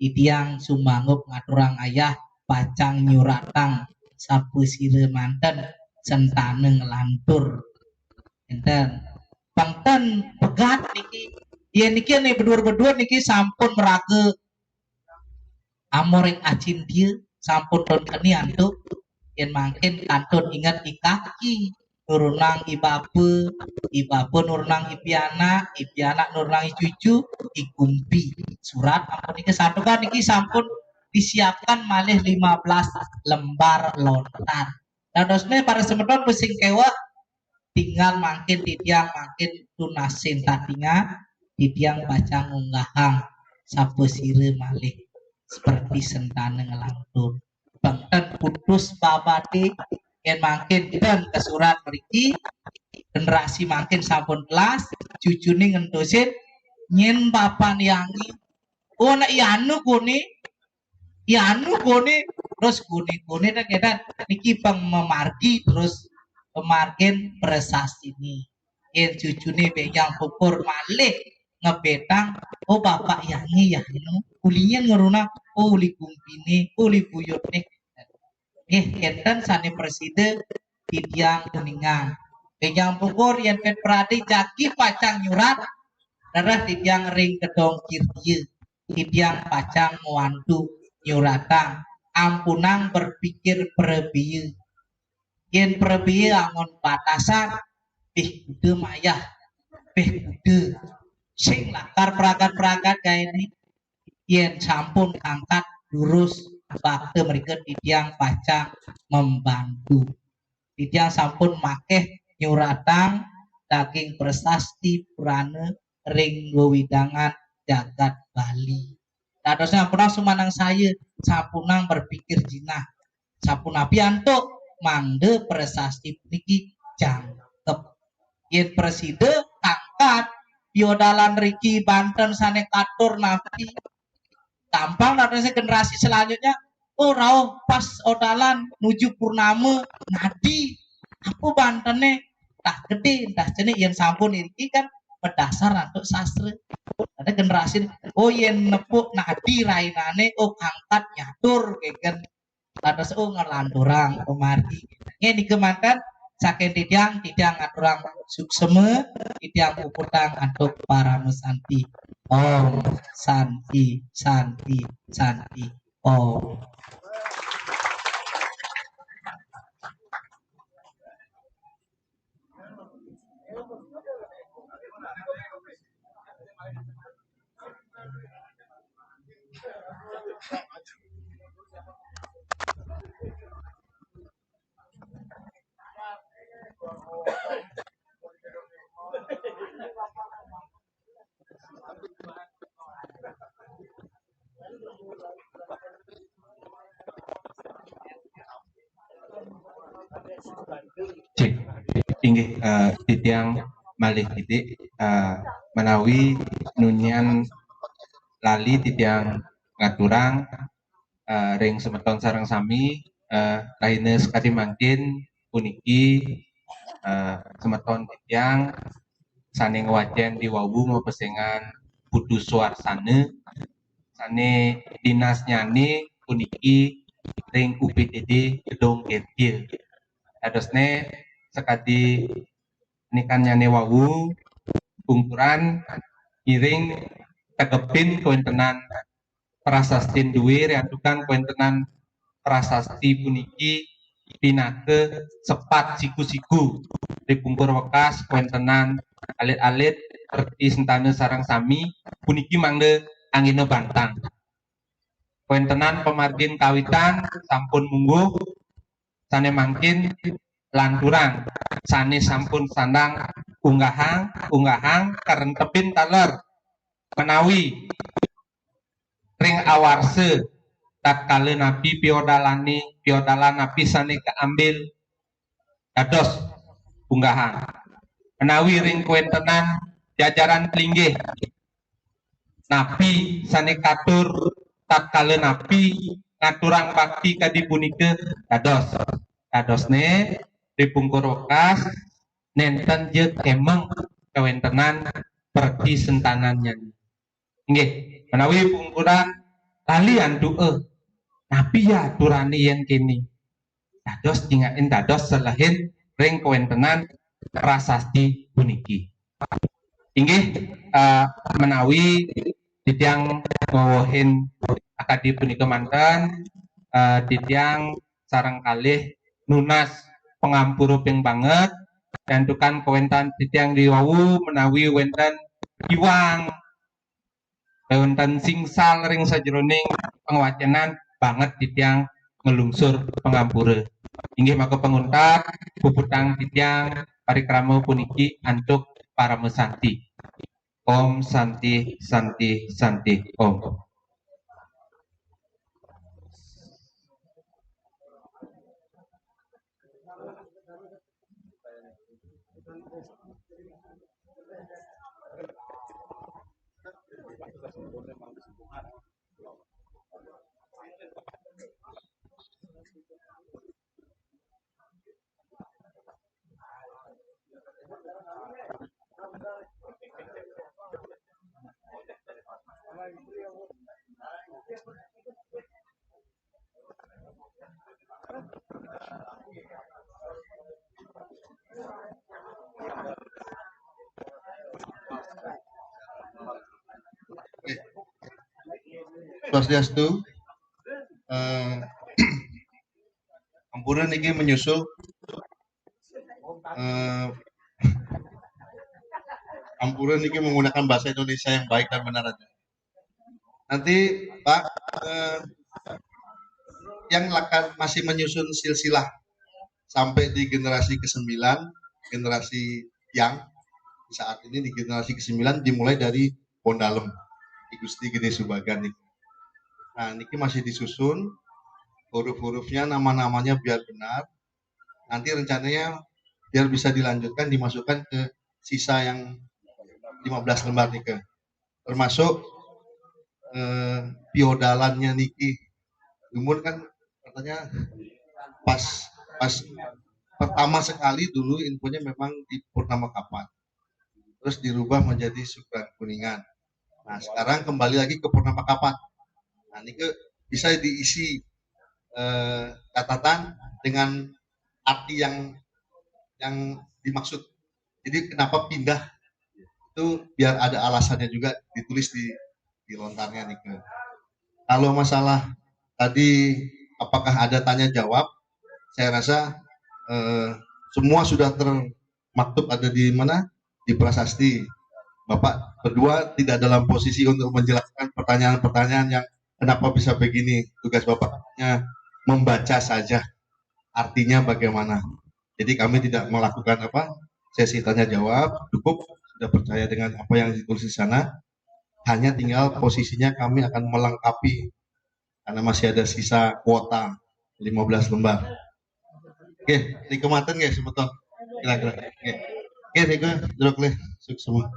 Speaker 2: idiang sumanggup ngaturang ayah pacang nyuratang sapu sire manten sentane ngelantur enten pangten pegat niki yen niki nih berdua niki sampun merage amoring acin dia sampun ton keni antuk yen mangkin kantun ingat di kaki nurunang ibabe nurunang ipiana nurunang cucu ikumpi surat ampun niki satu kan niki sampun disiapkan malih 15 lembar lontar dadosne para semeton pusing kewa tinggal mangkin tidiang mangkin tunasin tatinga tidiang baca ngunggahang sapu sire malih seperti sentane ngelantur bangten putus babati yen mangkin dan ke surat mriki generasi mangkin sampun kelas cucune ngentosin nyen papan yangi oh nek ianu kone terus kune tak kedan niki pang memargi terus pemargin prestasi ini yen cucune bejang pupur malih ngebetang oh bapak yangi yanu ulinya ngeruna oh uli kumpine uli buyutne enten sane presiden tidiang kuningan bejang pupur yen pet pradi jaki pacang nyurat darah tidiang ring kedong kirdieu tidiang pacang wantu nyuratang ampunang berpikir prebieu yen prebieu angon batasan kudu mayah kudu sing lakar peragat kayak ini yen sampun angkat lurus bakte mereka tidiang pacang membantu tidiang sampun makeh nyuratang daging prestasi purane ring wewidangan jagat Bali dadosnya pernah sumanang saya sampunang berpikir jinah sampun apiantuk mangde prestasi niki jangkep yen presiden angkat piodalan Riki Banten sane katur napi gampang dadosnya generasi selanjutnya oh rauh pas odalan nuju purnama nadi aku Bantene tah gede tah jenik yen sampun iki kan berdasar untuk sastra ada generasi oh yen nepuk nadi rainane oh angkat nyatur keken atas oh ngelanturang pemargi ngene kemanten saking tidiang ngaturang sukseme tidiang puputang untuk para mesanti om santi om
Speaker 4: Cik, inggih titiang malih titik menawi nunyan lali titiang ngaturang ring semeton sareng sami raine sekali mangkin puniki semeton titiang sane ngwacen di wawu mau pesengan putu suarsane sane dinas nyane puniki ring UPTD Gedong Kertil adosne sekadi nikan nyane wawu pungkuran iring tegepin kuentenan prasastin duwe riantukan kuentenan prasasti puniki pinake sepat siku-siku di pungkur wekas kuentenan alit-alit seperti sentane sarang sami puniki mangde angine bantang kuentenan pemargin kawitan sampun mungguh sane mangkin lanturang sane sampun sandang unggahang karentepin taler menawi ring awarse tatkala napi piodalan napi sane keambil dados unggahang menawi ring kuentenan jajaran plinggih napi sane katur tatkala napi ngaturang bakti kadi punika dadosne dipungkur wekas nenten je kemeng kawentenan perti sentanannya nggih menawi pungkuran kalian du'e napi ya turani yen kini dados jingain dados selahin ring kawentenan prasasti puniki inggih menawi titiang ngowohin akadi punika manten titiang sareng kalih nunas pengampuru ping banget dan tukan kewentan titiang diwawu menawi wenten iwang wenten singsal ring sajroning pengawacenan banget titiang ngelungsur pengampura inggih maka penguntat puputang titiang parikrama puniki antuk para mesanti Om Santi Santi Santi Om.
Speaker 5: Swastiastu. Ampura niki menyusul Ampura niki menggunakan bahasa Indonesia yang baik dan benar aja. Nanti Pak yang masih menyusun silsilah sampai di generasi ke-9, generasi yang saat ini di generasi ke-9 dimulai dari Pondalem di Gusti Gede Subagan nih. Nah, niki masih disusun huruf-hurufnya, nama-namanya biar benar. Nanti rencananya biar bisa dilanjutkan dimasukkan ke sisa yang 15 lembar nih termasuk piodalannya niki. Umur kan katanya pas pertama sekali dulu infonya memang di Purnama Kapan. Terus dirubah menjadi Sukran Kuningan. Nah, sekarang kembali lagi ke Purnama Kapan. Nah, ini bisa diisi catatan dengan arti yang dimaksud. Jadi kenapa pindah itu biar ada alasannya juga ditulis di lontarnya nih. Kalau masalah tadi apakah ada tanya jawab, saya rasa semua sudah termaktub ada di mana? Di prasasti. Bapak berdua tidak dalam posisi untuk menjelaskan pertanyaan-pertanyaan yang kenapa bisa begini. Tugas Bapaknya membaca saja artinya bagaimana. Jadi kami tidak melakukan sesi tanya jawab, cukup sudah percaya dengan apa yang ditulis di sana. Hanya tinggal posisinya kami akan melengkapi karena masih ada sisa kuota 15 lembar. Oke, ini kematen guys, betul. Kira-kira. Oke, niku duduk leh, semua.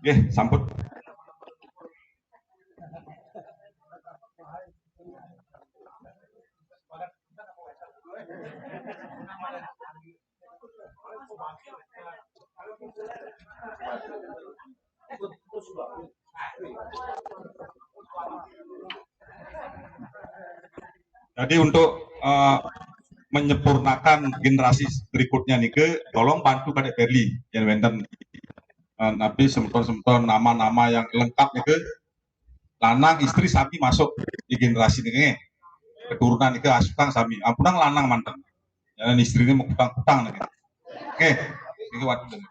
Speaker 1: Oke, samput. Jadi untuk menyempurnakan generasi berikutnya nih tolong bantu Kadek Perli yang wenten nabi semeton nama-nama yang lengkap nih lanang istri sami masuk di generasi ini keturunan nih asukang sami ampunang lanang mantan dan istri ini mau kutang nih. Oke, ini waktu ini.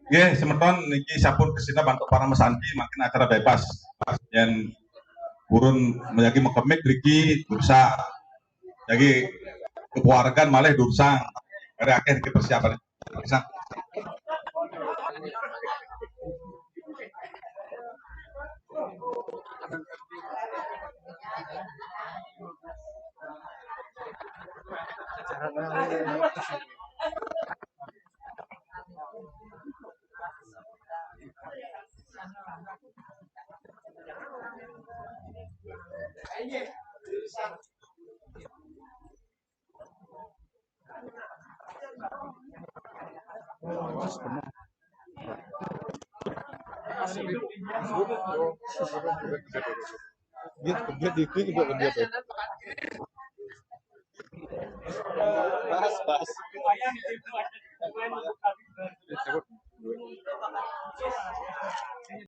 Speaker 1: Ya, semeton niki sampun kesina bantu para mesanti makin acara bebas. Yang burun menjadi mekemik niki dursa. Jadi keluarga malah dursa. Dari akhir ke persiapan. Bisa.
Speaker 6: Pas.